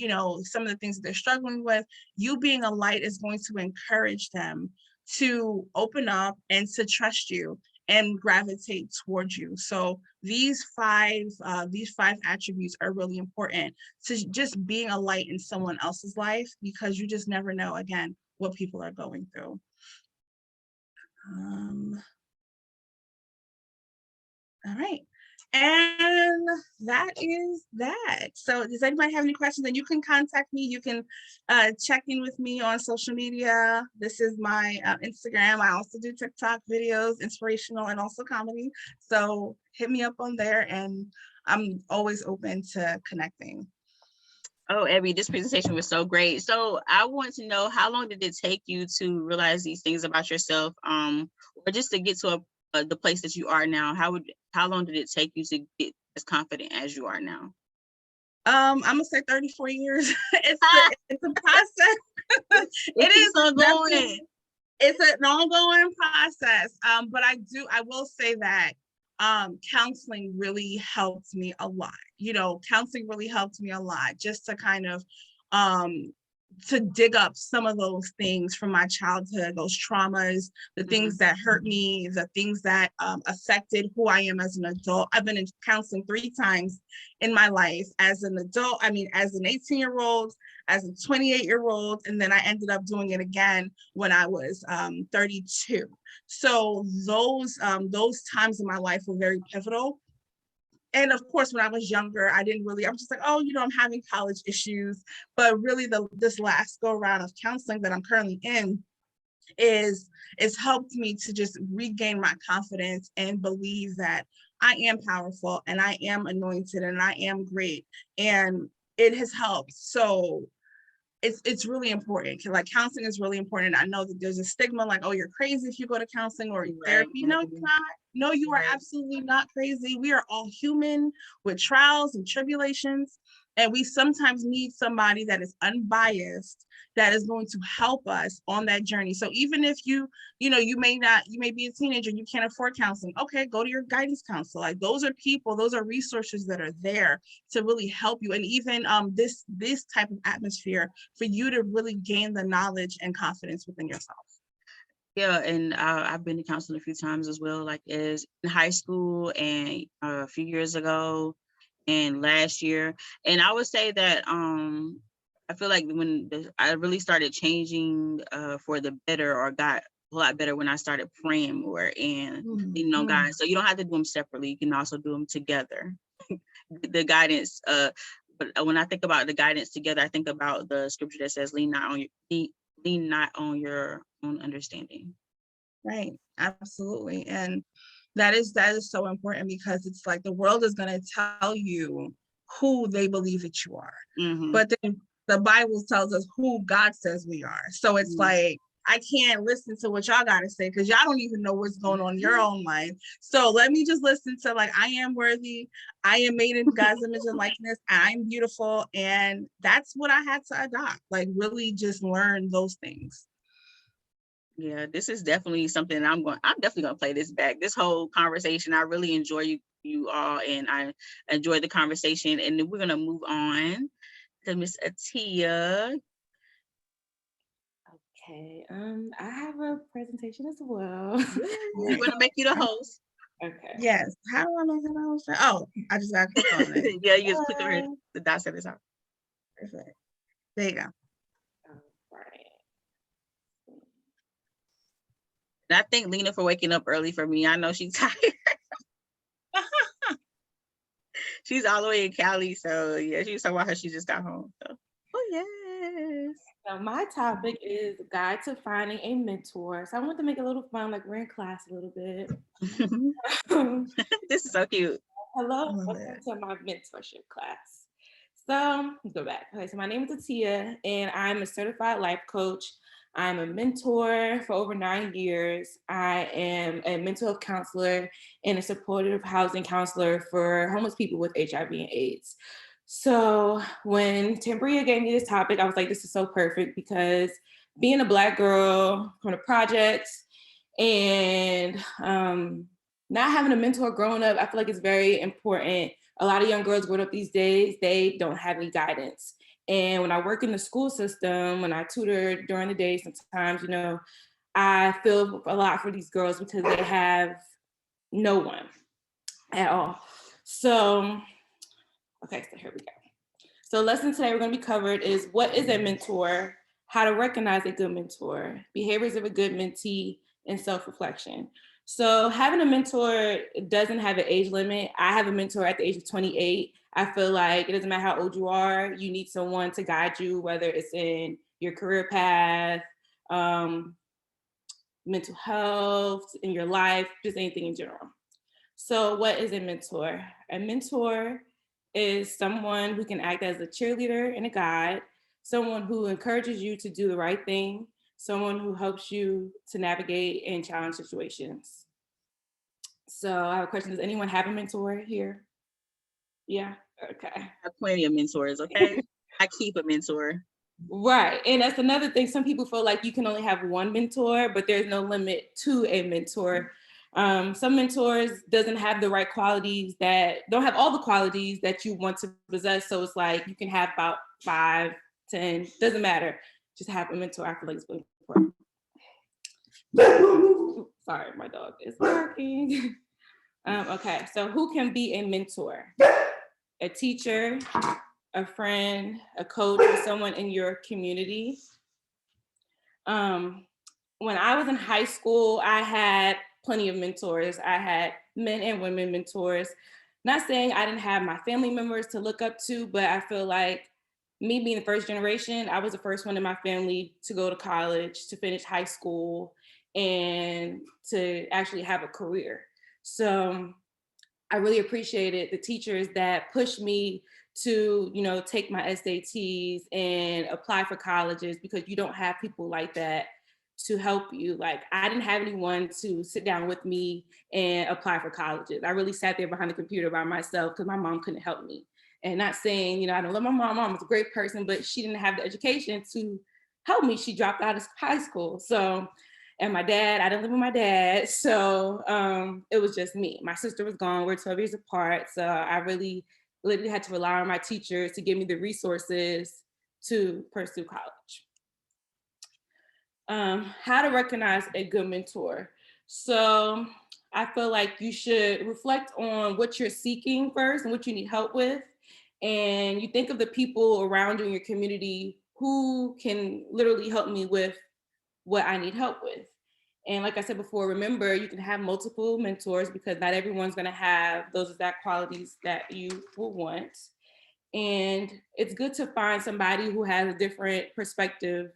some of the things that they're struggling with, you being a light is going to encourage them to open up and to trust you. and gravitate towards you. So these five attributes are really important to just being a light in someone else's life, because you just never know, again, what people are going through. All right. And that is that. So does anybody have any questions? Then you can contact me. You can check in with me on social media. This is my Instagram. I also do TikTok videos, inspirational and also comedy. So hit me up on there, and I'm always open to connecting. Oh, Abby, this presentation was so great. So I want to know, how long did it take you to realize these things about yourself, or just to get to the place that you are now? How long did it take you to get as confident as you are now? I'm gonna say 34 years. It's a process. It is ongoing. It's an ongoing process. But I will say that counseling really helped me a lot. Counseling really helped me a lot, just to kind of to dig up some of those things from my childhood, those traumas, the things that hurt me, the things that affected who I am as an adult. I've been in counseling 3 times in my life as an adult. I mean, as an 18-year-old, as a 28-year-old, and then I ended up doing it again when I was 32. So those times in my life were very pivotal. And of course, when I was younger, I was just like, oh, I'm having college issues. But really, this last go around of counseling that I'm currently in it's helped me to just regain my confidence and believe that I am powerful and I am anointed and I am great. And it has helped. So it's really important. Like, counseling is really important. I know that there's a stigma like, oh, you're crazy if you go to counseling or therapy. No, you're not. No, you are absolutely not crazy. We are all human with trials and tribulations. And we sometimes need somebody that is unbiased, that is going to help us on that journey. So even if you may be a teenager, you can't afford counseling. Okay, go to your guidance counselor. Like, those are people, those are resources that are there to really help you. And even this type of atmosphere for you to really gain the knowledge and confidence within yourself. Yeah, and I've been to counseling a few times as well, like as in high school and a few years ago and last year. And I would say that I feel like when I really started changing for the better, or got a lot better, when I started praying more and leaning on God. So you don't have to do them separately. You can also do them together. The guidance, but when I think about the guidance together, I think about the scripture that says, lean not on your own understanding. Right, absolutely. And that is so important, because it's like the world is going to tell you who they believe that you are. But then the Bible tells us who God says we are. So it's like, I can't listen to what y'all got to say, because y'all don't even know what's going on in your own life. So let me just listen to, like, I am worthy. I am made in God's image and likeness. I'm beautiful. And that's what I had to adopt, like, really just learn those things. Yeah, this is definitely something I'm definitely going to play this back. This whole conversation, I really enjoy you all, and I enjoyed the conversation. And then we're going to move on to Miss Atiya. Okay, I have a presentation as well. We're going to make you the host. Okay. Yes. How do I make it host? Oh, I just got to click on it. Yeah, you just click on the dots at the top. Perfect. There you go. All right. And I thank Lena for waking up early for me. I know she's tired. She's all the way in Cali, so yeah, she was talking about how she just got home. So, oh yes. So my topic is Guide to Finding a Mentor. So I want to make it a little fun, like we're in class a little bit. This is so cute. Hello, welcome to my mentorship class. So let's go back. Okay, so my name is Atiya, and I'm a certified life coach. I'm a mentor for over 9 years. I am a mental health counselor and a supportive housing counselor for homeless people with HIV and AIDS. So when Tambrea gave me this topic, I was like, this is so perfect, because being a Black girl from the projects and not having a mentor growing up, I feel like it's very important. A lot of young girls growing up these days, they don't have any guidance. And when I work in the school system, when I tutor during the day, sometimes, I feel a lot for these girls, because they have No one at all. So, okay, so here we go. So lesson today we're going to be covered is what is a mentor, how to recognize a good mentor, behaviors of a good mentee, and self-reflection. So having a mentor doesn't have an age limit. I have a mentor at the age of 28. I feel like it doesn't matter how old you are, you need someone to guide you, whether it's in your career path, mental health, in your life, just anything in general. So what is a mentor? A mentor is someone who can act as a cheerleader and a guide, someone who encourages you to do the right thing, someone who helps you to navigate and challenge situations. So I have a question. Does anyone have a mentor here? Yeah, okay. I have plenty of mentors, okay? I keep a mentor. Right. And that's another thing. Some people feel like you can only have one mentor, but there's no limit to a mentor. Some mentors doesn't have the right qualities, that don't have all the qualities that you want to possess. So it's like you can have about 5, 10, doesn't matter. Just have a mentor. I feel like it's really important. Sorry, my dog is barking. Okay, so who can be a mentor? A teacher, a friend, a coach, or someone in your community. When I was in high school, I had plenty of mentors. I had men and women mentors. Not saying I didn't have my family members to look up to, but I feel like me being the first generation, I was the first one in my family to go to college, to finish high school, and to actually have a career. So I really appreciated the teachers that pushed me to, take my SATs and apply for colleges, because you don't have people like that to help you. Like, I didn't have anyone to sit down with me and apply for colleges. I really sat there behind the computer by myself because my mom couldn't help me. And not saying, I don't love my mom. My mom was a great person, but she didn't have the education to help me. She dropped out of high school. So, and my dad, I didn't live with my dad. So it was just me. My sister was gone. We're 12 years apart. So I really literally had to rely on my teachers to give me the resources to pursue college. How to recognize a good mentor. So I feel like you should reflect on what you're seeking first and what you need help with. And you think of the people around you in your community who can literally help me with what I need help with. And like I said before, remember, you can have multiple mentors because not everyone's going to have those exact qualities that you will want. And it's good to find somebody who has a different perspective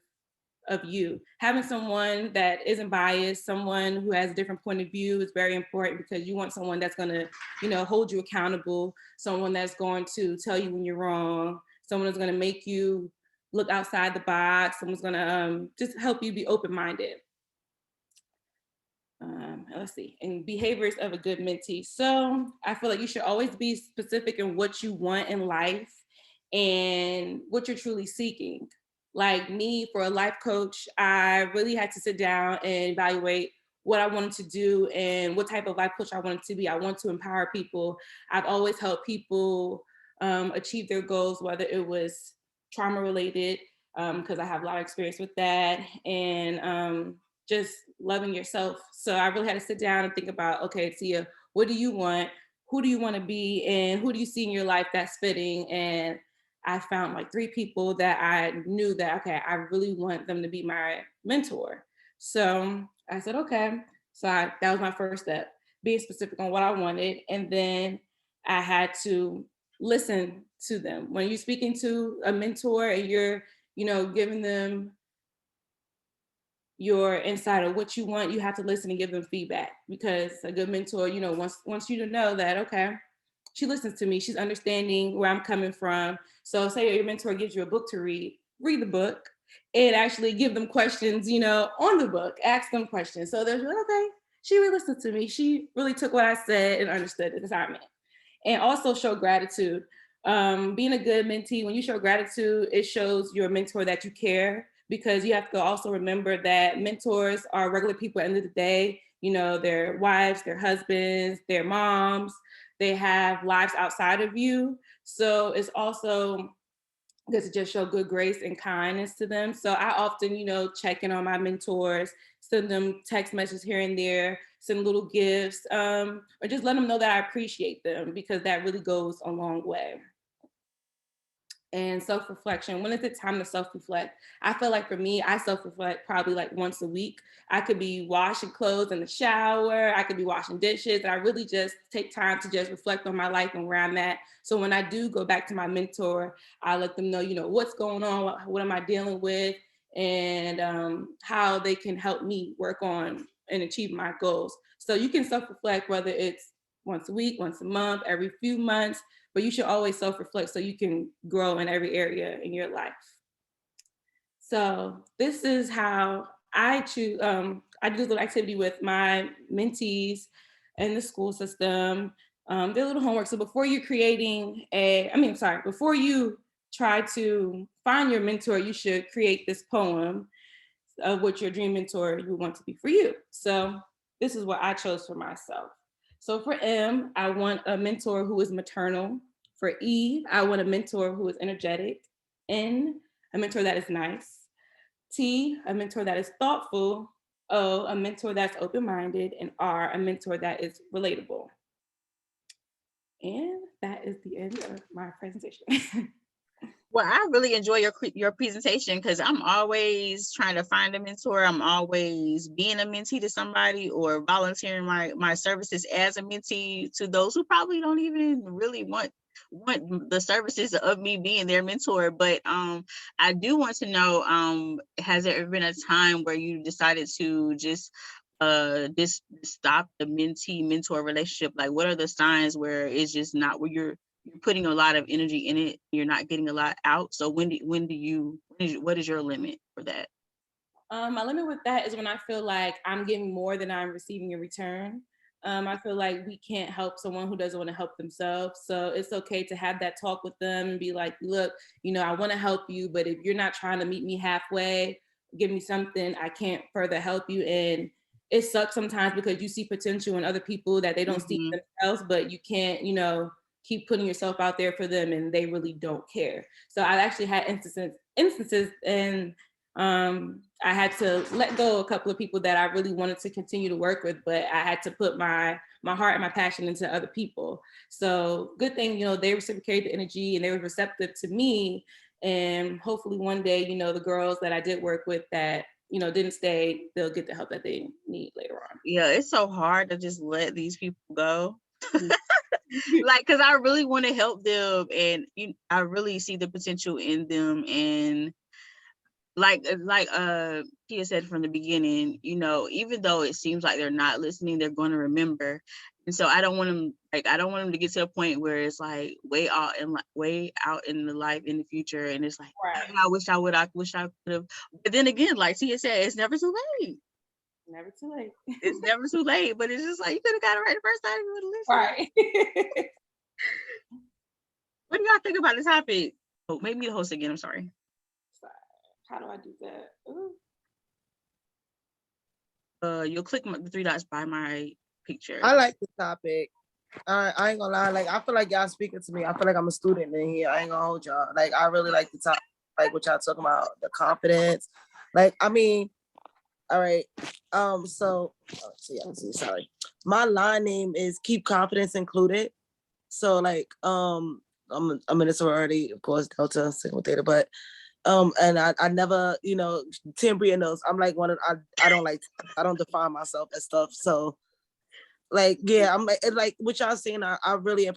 of you. Having someone that isn't biased, someone who has a different point of view is very important, because you want someone that's going to, hold you accountable, someone that's going to tell you when you're wrong, someone that's going to make you look outside the box, someone's going to just help you be open-minded. Let's see, and behaviors of a good mentee. So I feel like you should always be specific in what you want in life and what you're truly seeking. Like me, for a life coach, I really had to sit down and evaluate what I wanted to do and what type of life coach I wanted to be. I want to empower people. I've always helped people achieve their goals, whether it was trauma related, because I have a lot of experience with that, and just loving yourself. So I really had to sit down and think about, okay, Tia, what do you want? Who do you want to be? And who do you see in your life that's fitting? And I found like 3 people that I knew that, okay, I really want them to be my mentor. So I said, okay. So that was my first step, being specific on what I wanted. And then I had to listen to them. When you're speaking to a mentor and you're, giving them your insight of what you want, you have to listen and give them feedback, because a good mentor, wants you to know that, okay, she listens to me, she's understanding where I'm coming from. So say your mentor gives you a book to read the book and actually give them questions, on the book, ask them questions. So they're like, okay, she really listened to me. She really took what I said and understood the assignment. And also show gratitude. Being a good mentee, when you show gratitude, it shows your mentor that you care, because you have to also remember that mentors are regular people at the end of the day. Their wives, their husbands, their moms, they have lives outside of you. So it's also good to just show good grace and kindness to them. So I often, check in on my mentors, send them text messages here and there, send little gifts, or just let them know that I appreciate them, because that really goes a long way. And self-reflection, when is it time to self-reflect? I feel like for me, I self-reflect probably like once a week. I could be washing clothes in the shower, I could be washing dishes, and I really just take time to just reflect on my life and where I'm at. So when I do go back to my mentor, I let them know, what's going on, what am I dealing with, and how they can help me work on and achieve my goals. So you can self-reflect whether it's once a week, once a month, every few months, but you should always self-reflect so you can grow in every area in your life. So this is how I choose. I do this little activity with my mentees in the school system. Their little homework. So before you're creating before you try to find your mentor, you should create this poem of what your dream mentor you want to be for you. So this is what I chose for myself. So for M, I want a mentor who is maternal. For E, I want a mentor who is energetic. N, a mentor that is nice. T, a mentor that is thoughtful. O, a mentor that's open-minded. And R, a mentor that is relatable. And that is the end of my presentation. Well, I really enjoy your presentation, because I'm always trying to find a mentor. I'm always being a mentee to somebody, or volunteering my services as a mentee to those who probably don't even really want the services of me being their mentor. But I do want to know, has there ever been a time where you decided to just stop the mentee mentor relationship? Like, what are the signs where it's just not, where you're putting a lot of energy in it, you're not getting a lot out? So what is your limit for that? My limit with that is when I feel like I'm giving more than I'm receiving in return. I feel like we can't help someone who doesn't want to help themselves. So it's okay to have that talk with them and be like, look, I want to help you, but if you're not trying to meet me halfway, give me something, I can't further help you. And it sucks sometimes because you see potential in other people that they don't see themselves, but you can't, keep putting yourself out there for them and they really don't care. So I've actually had instances and I had to let go of a couple of people that I really wanted to continue to work with, but I had to put my heart and my passion into other people. So good thing, they reciprocated the energy and they were receptive to me. And hopefully one day, the girls that I did work with that, didn't stay, they'll get the help that they need later on. Yeah, it's so hard to just let these people go. Like, because I really want to help them, and I really see the potential in them. And like Tia said from the beginning, even though it seems like they're not listening, they're going to remember. And so I don't want them to get to a point where it's like way out in the life in the future, and it's like, right. I wish I could have. But then again, like Tia said, it's never too late. Never too late. It's never too late, but it's just like, you could have got it right the first time you would have listened. Right. What do y'all think about the topic? Oh, make me the host again. I'm sorry. How do I do that? Ooh. You'll click the three dots by my picture. I like the topic. I ain't gonna lie. Like, I feel like y'all speaking to me. I feel like I'm a student in here. I ain't gonna hold y'all. Like, I really like the topic. Like what y'all talking about, the confidence. Like, I mean, all right. Sorry. My line name is Keep Confidence Included. So like, I'm in a sorority, of course, Delta, Sigma Theta, but and I never, Tambrea knows I'm like I don't define myself as stuff. So like, yeah, I'm like what y'all saying, I really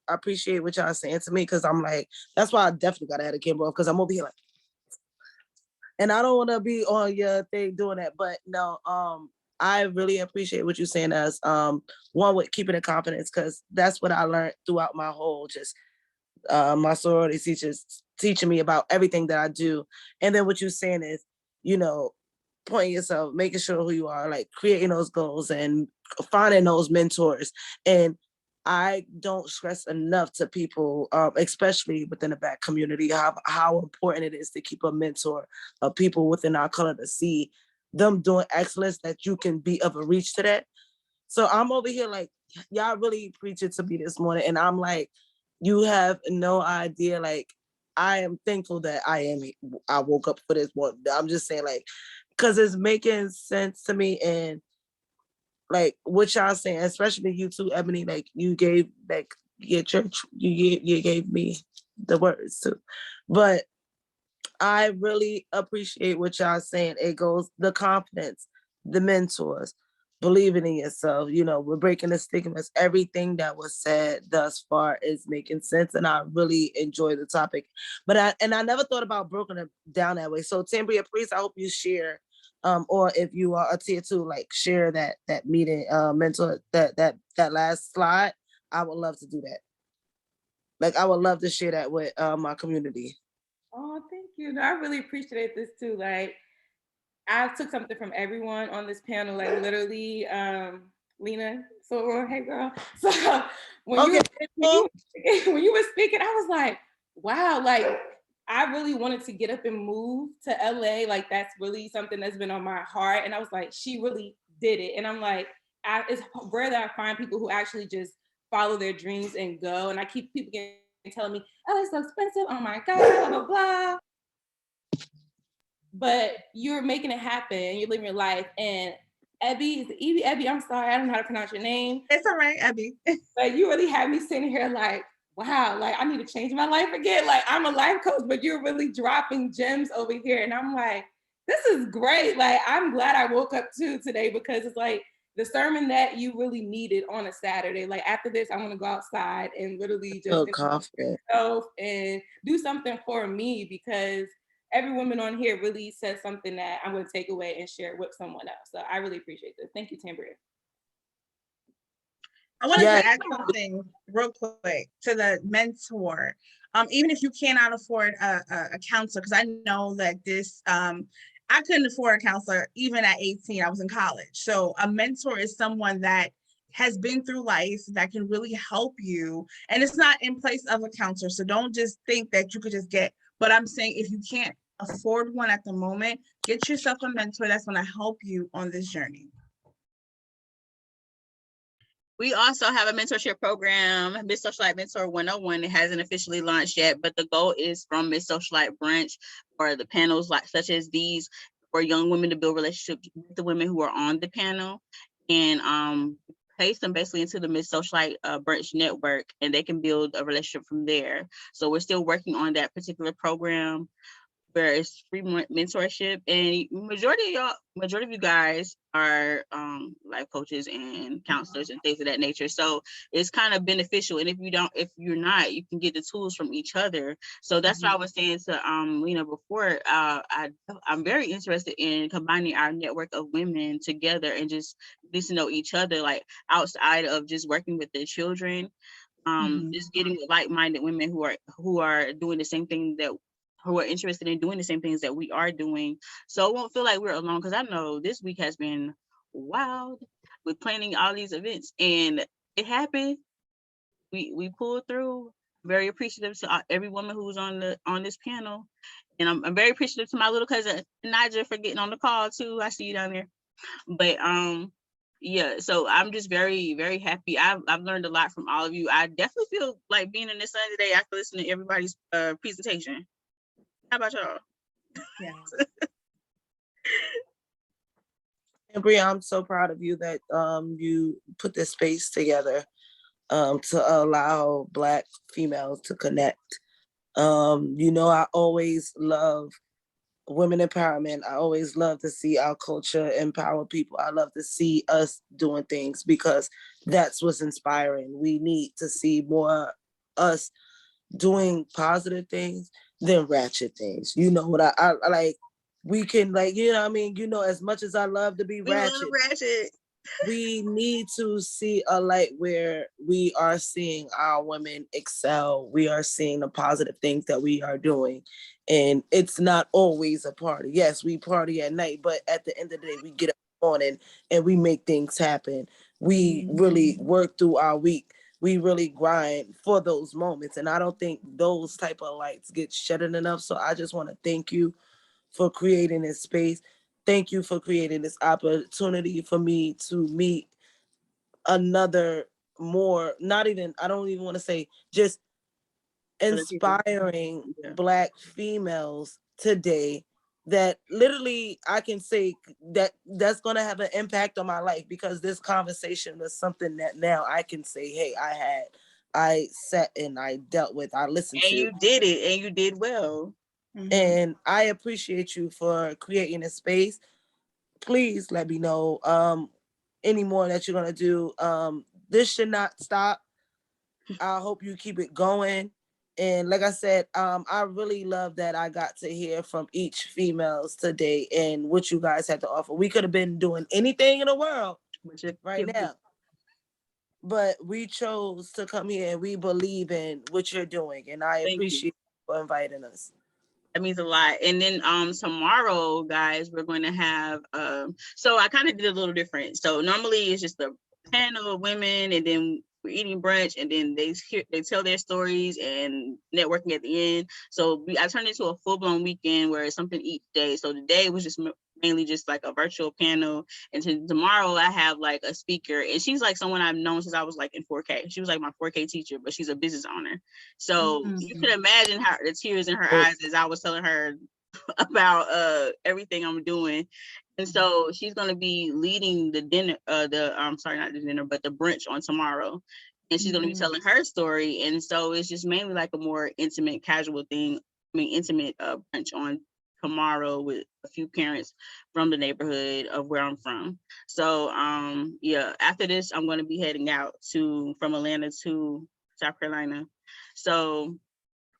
appreciate what y'all saying to me, because I'm like, that's why I definitely gotta have a camera off, because I'm over here like, and I don't want to be on your thing doing that, but no, I really appreciate what you're saying as one with keeping the confidence, because that's what I learned throughout my whole my sorority teachers teaching me about everything that I do. And then what you're saying is, pointing yourself, making sure who you are, like creating those goals and finding those mentors. And I don't stress enough to people, especially within the Black community, how important it is to keep a mentor of people within our color, to see them doing excellence, that you can be of a reach to that. So I'm over here like, y'all really preaching to me this morning. And I'm like, you have no idea. Like, I am thankful that I woke up for this one. I'm just saying, like, because it's making sense to me. And like what y'all saying, especially you too, Ebony, like you gave like your church, you gave me the words too. But I really appreciate what y'all saying. It goes the confidence, the mentors, believing in yourself. You know, we're breaking the stigmas. Everything that was said thus far is making sense, and I really enjoy the topic. But I never thought about broken it down that way. So Tambrea, please, I hope you share, or if you are a tier two, like share that meeting, mentor that last slide. I would love to do that. Like I would love to share that with my community. Oh, thank you. No, I really appreciate this too. Like, I took something from everyone on this panel, like literally, Lena, so hey girl. So when Okay. when you were speaking, I was like, wow, like I really wanted to get up and move to LA. Like that's really something that's been on my heart. And I was like, she really did it. And I'm like, it's rare that I find people who actually just follow their dreams and go. And I keep people telling me, oh, it's so expensive. Oh my God, blah, blah, blah. But you're making it happen. You're living your life. And Ebby, is it Evie? Ebby, I'm sorry, I don't know how to pronounce your name. It's all right, Ebby. But you really had me sitting here like, wow, like I need to change my life again. Like I'm a life coach, but you're really dropping gems over here. And I'm like, this is great. Like I'm glad I woke up too today because it's like the sermon that you really needed on a Saturday. Like after this, I want to go outside and literally just confident myself and do something for me because every woman on here really says something that I'm going to take away and share with someone else. So I really appreciate this. Thank you, Tambrea. I wanted to add something real quick to the mentor. Even if you cannot afford a counselor, because I know that this, I couldn't afford a counselor even at 18. I was in college. So a mentor is someone that has been through life that can really help you. And it's not in place of a counselor. So don't just think that you could just get, but I'm saying if you can't afford one at the moment, get yourself a mentor that's going to help you on this journey. We also have a mentorship program, Miss Socialite Mentor 101. It hasn't officially launched yet, but the goal is from Miss Socialite Brunch or the panels like such as these for young women to build relationships with the women who are on the panel and place them basically into the Miss Socialite Brunch network, and they can build a relationship from there. So we're still working on that particular program where it's free mentorship, and majority of you guys are life coaches and counselors and things of that nature. So it's kind of beneficial. And if you're not, you can get the tools from each other. So that's what I was saying to Lena before. I'm very interested in combining our network of women together and just getting to know each other, like outside of just working with their children. Just getting with like-minded women who are doing the same thing who are interested in doing the same things that we are doing. So it won't feel like we're alone, because I know this week has been wild with planning all these events, and it happened. We pulled through. Very appreciative to every woman who's on this panel, and I'm very appreciative to my little cousin Naja for getting on the call too. I see you down there. But yeah, so I'm just very, very happy. I've learned a lot from all of you. I definitely feel like being in the sun today after listening to everybody's presentation. How about y'all? Yeah. And Bria, I'm so proud of you that you put this space together to allow Black females to connect. You know, I always love women empowerment. I always love to see our culture empower people. I love to see us doing things because that's what's inspiring. We need to see more us doing positive things than ratchet things. You know what I like? We can like, you know what I mean? You know, as much as I love to be ratchet, we need to see a light where we are seeing our women excel. We are seeing the positive things that we are doing. And it's not always a party. Yes, we party at night, but at the end of the day, we get up in the morning and we make things happen. We really work through our week. We really grind for those moments. And I don't think those type of lights get shedded enough. So I just want to thank you for creating this space. Thank you for creating this opportunity for me to meet another more, not even, I don't even want to say, just inspiring Black females today that literally I can say that that's going to have an impact on my life, because this conversation was something that now I can say, hey, I sat and I dealt with, I listened And to. you did it, and you did well. And I appreciate you for creating a space. Please let me know any more that you're going to do. This should not stop. I hope you keep it going. And like I said, I really love that I got to hear from each females today and what you guys had to offer. We could have been doing anything in the world right now, but we chose to come here, and we believe in what you're doing. And I appreciate you for inviting us. That means a lot. And then tomorrow, guys, we're going to have so I kind of did a little different. So normally it's just a panel of women, and then we're eating brunch, and then they tell their stories and networking at the end. So I turned it into a full-blown weekend where it's something each day. So today was just mainly just like a virtual panel, and tomorrow I have like a speaker, and she's like someone I've known since I was like in 4K. She was like my 4K teacher, but she's a business owner. So you can imagine the tears in her eyes as I was telling her about everything I'm doing. And so she's going to be leading the dinner, sorry, not the dinner, but the brunch on tomorrow. And she's going to be telling her story. And so it's just mainly like a more intimate, casual thing. Intimate brunch on tomorrow with a few parents from the neighborhood of where I'm from. So yeah, after this, I'm going to be heading out from Atlanta to South Carolina. So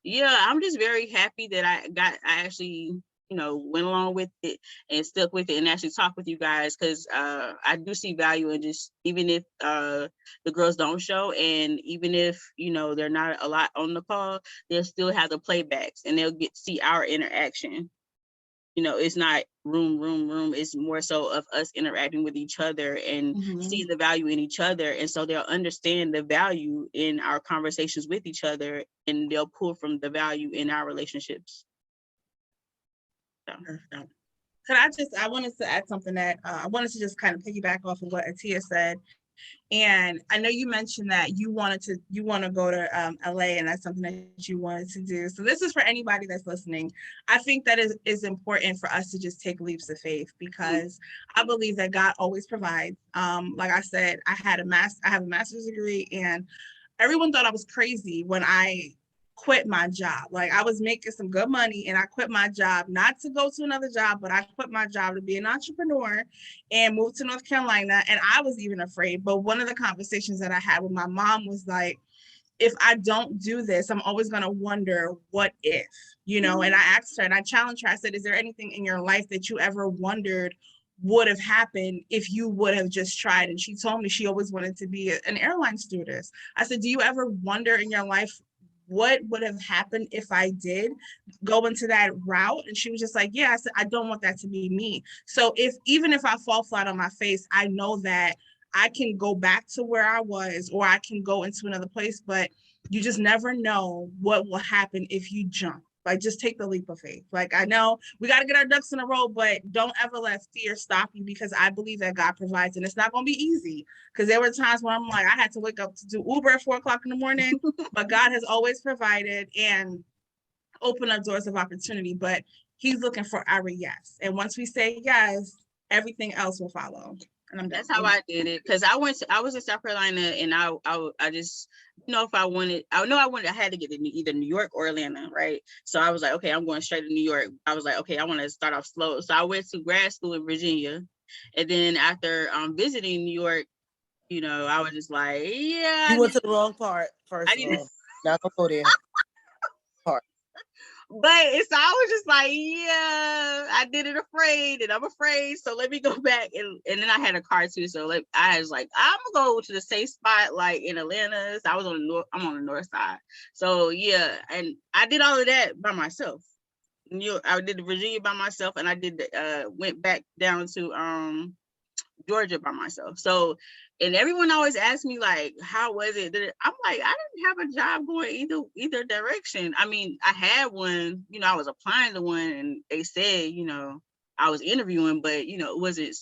yeah, I'm just very happy that I actually, went along with it and stuck with it and actually talk with you guys, because I do see value in just, even if the girls don't show, and even if, they're not a lot on the call, they'll still have the playbacks and they'll get to see our interaction. It's not room. It's more so of us interacting with each other and seeing the value in each other. And so they'll understand the value in our conversations with each other, and they'll pull from the value in our relationships. So. I wanted to add something that I wanted to just kind of piggyback off of what Atiya said. And I know you mentioned that you want to go to LA, and that's something that you wanted to do. So this is for anybody that's listening. I think that is important for us to just take leaps of faith, because I believe that God always provides. Like I said, I have a master's degree, and everyone thought I was crazy when I quit my job. Like, I was making some good money and I quit my job, not to go to another job, but I quit my job to be an entrepreneur and moved to North Carolina. And I was even afraid. But one of the conversations that I had with my mom was like, if I don't do this, I'm always going to wonder what if, and I asked her and I challenged her. I said, is there anything in your life that you ever wondered would have happened if you would have just tried? And she told me she always wanted to be an airline stewardess. I said, do you ever wonder in your life what would have happened if I did go into that route? And she was just like, yeah. I said, I don't want that to be me. So even if I fall flat on my face, I know that I can go back to where I was, or I can go into another place, but you just never know what will happen if you jump. Like, just take the leap of faith. Like, I know we got to get our ducks in a row, but don't ever let fear stop you, because I believe that God provides, and it's not going to be easy. Because there were times when I'm like, I had to wake up to do Uber at 4:00 in the morning, but God has always provided and opened up doors of opportunity. But He's looking for our yes. And once we say yes, everything else will follow. And that's how I did it, because I was in South Carolina, and I just, if I had to get in either New York or Atlanta, right? So I was like, okay, I'm going straight to New York. I was like, okay, I want to start off slow. So I went to grad school in Virginia, and then after visiting New York, I was just like, yeah. You went to the wrong part, first of all. Not gonna go there. But so I was just like, yeah, I did it afraid, and I'm afraid. So let me go back. And then I had a car too. So I was like, I'm gonna go to the safe spot, like in Atlanta. So I'm on the north side. So yeah, and I did all of that by myself. I did Virginia by myself, and I went back down to Georgia by myself. So, and everyone always asks me like, how was it? I'm like, I didn't have a job going either direction. I mean, I had one, I was applying to one, and they said, I was interviewing, but it wasn't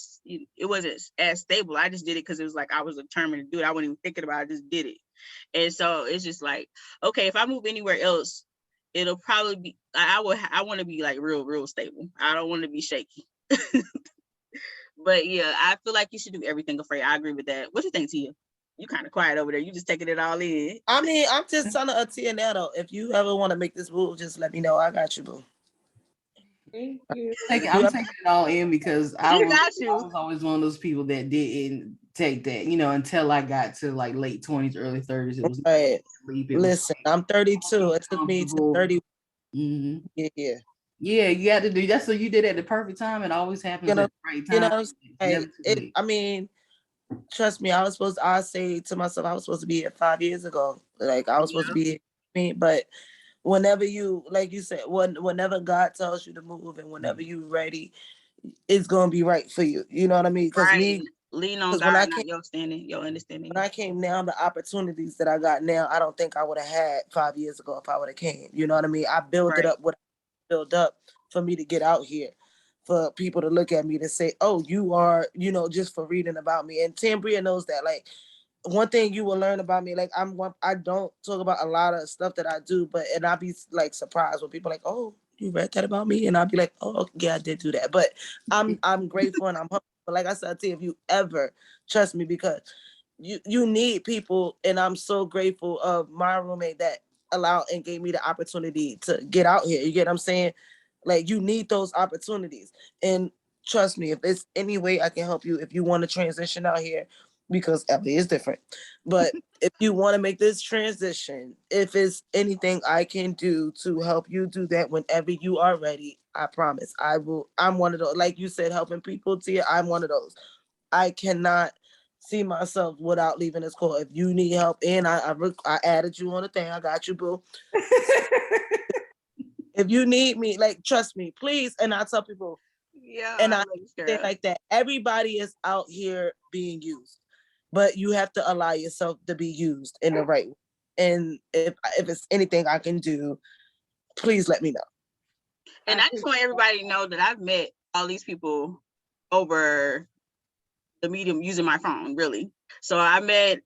as stable. I just did it because it was like I was determined to do it. I wasn't even thinking about it, I just did it. And so it's just like, okay, if I move anywhere else, it'll probably be, I want to be like real stable. I don't want to be shaky. But yeah, I feel like you should do everything afraid. I agree with that. What do you think, Tia? You kind of quiet over there. You just taking it all in. I mean, I'm just telling Atiya now though, if you ever want to make this move, just let me know. I got you, boo. Thank you. I'm taking it all in because I You. was always one of those people that didn't take that, until I got to like late 20s, early 30s. It was Right. sleep. Listen, I'm 32. It took me to 30. Mm-hmm. Yeah. Yeah, you had to do that. So you did it at the perfect time. It always happens at the right time. I mean, trust me, I say to myself, I was supposed to be here 5 years ago. Like I was supposed to be here, but whenever you, like you said, whenever God tells you to move and whenever you're ready, it's gonna be right for you. You know what I mean? Because lean on God, not your understanding. When I came now, the opportunities that I got now, I don't think I would have had 5 years ago if I would have came. You know what I mean? I built it up what I built up for me to get out here, for people to look at me to say, oh, you are, just for reading about me. And Tambrea knows that. Like, one thing you will learn about me, like I don't talk about a lot of stuff that I do, and I'll be like surprised when people are like, oh, you read that about me? And I'll be like, oh, yeah, I did do that. But I'm grateful and I'm humble. But like I said, if you ever trust me, because you need people, and I'm so grateful of my roommate that allowed and gave me the opportunity to get out here. You get what I'm saying? Like, you need those opportunities. And trust me, if there's any way I can help you, if you want to transition out here, because Ebony is different. But if you want to make this transition, if it's anything I can do to help you do that whenever you are ready, I promise I will. I'm one of those, like you said, helping people, Tia. I'm one of those. I cannot see myself without leaving this call. If you need help, and I added you on the thing. I got you, boo. If you need me, like, trust me, please. And I tell people, and I say like that, everybody is out here being used, but you have to allow yourself to be used in the right way. And if it's anything I can do, please let me know. And I just want everybody to know that I've met all these people over the medium using my phone, really. So I met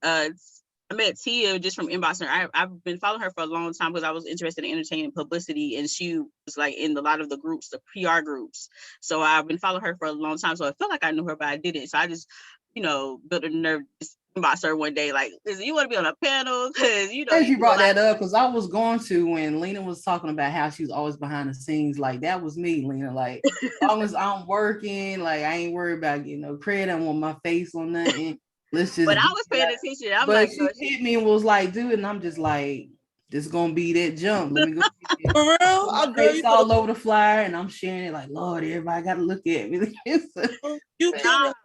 Tia just from inboxing her. I've been following her for a long time because I was interested in entertainment publicity, and she was like in a lot of the groups, the PR groups. So I've been following her for a long time. So I felt like I knew her, but I didn't. So I just, built a nerve to inbox her one day, like, listen, you want to be on a panel? Because you brought that up, because I was going to, when Lena was talking about how she was always behind the scenes, like that was me, Lena. Like, as long as I'm working, like I ain't worried about getting no credit. I don't want my face on nothing. Let's just. But I was paying attention. I'm but like, she hit me and was like, dude, and I'm just like, this is gonna be that jump. Let me go. For real, my face all over the flyer, and I'm sharing it like, Lord, everybody got to look at me. You can't.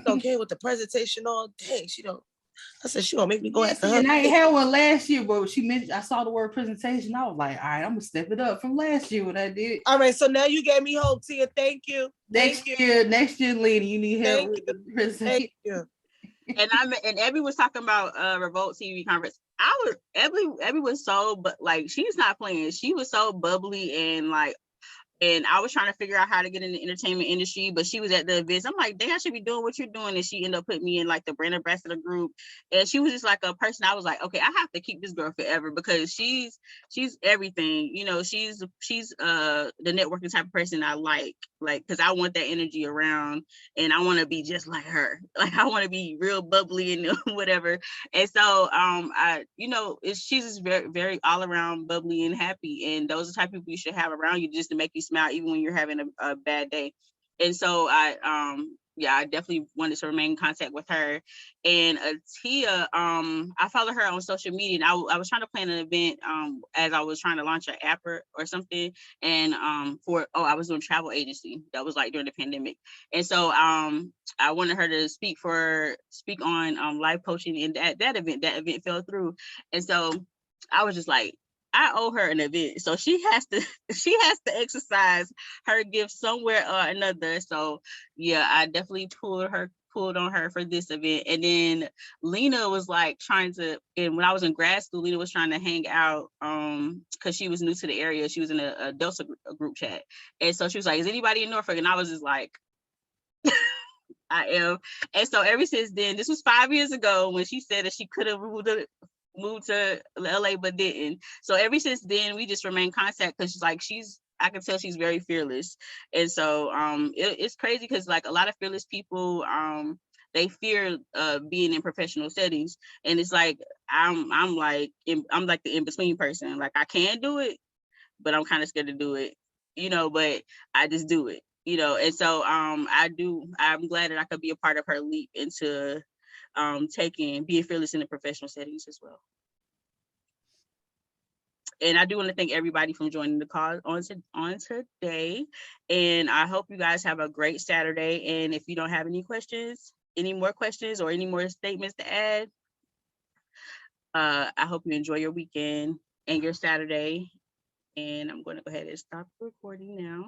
Okay, with the presentation all day, she don't. I said she gonna make me go after her. And I ain't had one last year, but she mentioned, I saw the word presentation. I was like, all right, I'm gonna step it up from last year when I did. All right, so now you gave me hope, Tia. Thank you. Next year, Lena, you need help with the presentation. Thank you. And Ebby was talking about Revolt TV conference. Ebby was so, but like, she's not playing. She was so bubbly and I was trying to figure out how to get in the entertainment industry, but she was at the events. I'm like, dang, I should be doing what you're doing. And she ended up putting me in like the brand ambassador group. And she was just like a person. I was like, okay, I have to keep this girl forever because she's everything. She's the networking type of person I like, because I want that energy around, and I want to be just like her. Like, I want to be real bubbly and whatever. And so she's just very, very all around bubbly and happy. And those are the type of people you should have around you, just to make you smile even when you're having a bad day. And so I definitely wanted to remain in contact with her. And Atiya, I follow her on social media, and I was trying to plan an event as I was trying to launch an app or something. And I was doing travel agency. That was like during the pandemic. And so I wanted her to speak on life coaching, and that event fell through. And so I was just like, I owe her an event, so she has to exercise her gift somewhere or another. So yeah, I definitely pulled on her for this event. And then Lena was like and when I was in grad school, Lena was trying to hang out because she was new to the area. She was in a Delta group chat, and so she was like, is anybody in Norfolk? And I was just like, I am. And so ever since then, this was 5 years ago when she said that she could have moved moved to LA but didn't. So ever since then, we just remain in contact because I can tell she's very fearless. And so it's crazy because like a lot of fearless people, they fear being in professional settings. And it's like I'm like the in-between person. Like I can do it, but I'm kind of scared to do it, but I just do it, and so I'm glad that I could be a part of her leap into being fearless in the professional settings as well. And I do want to thank everybody for joining the call on today. And I hope you guys have a great Saturday. And if you don't have any more questions or any more statements to add, I hope you enjoy your weekend and your Saturday. And I'm going to go ahead and stop recording now.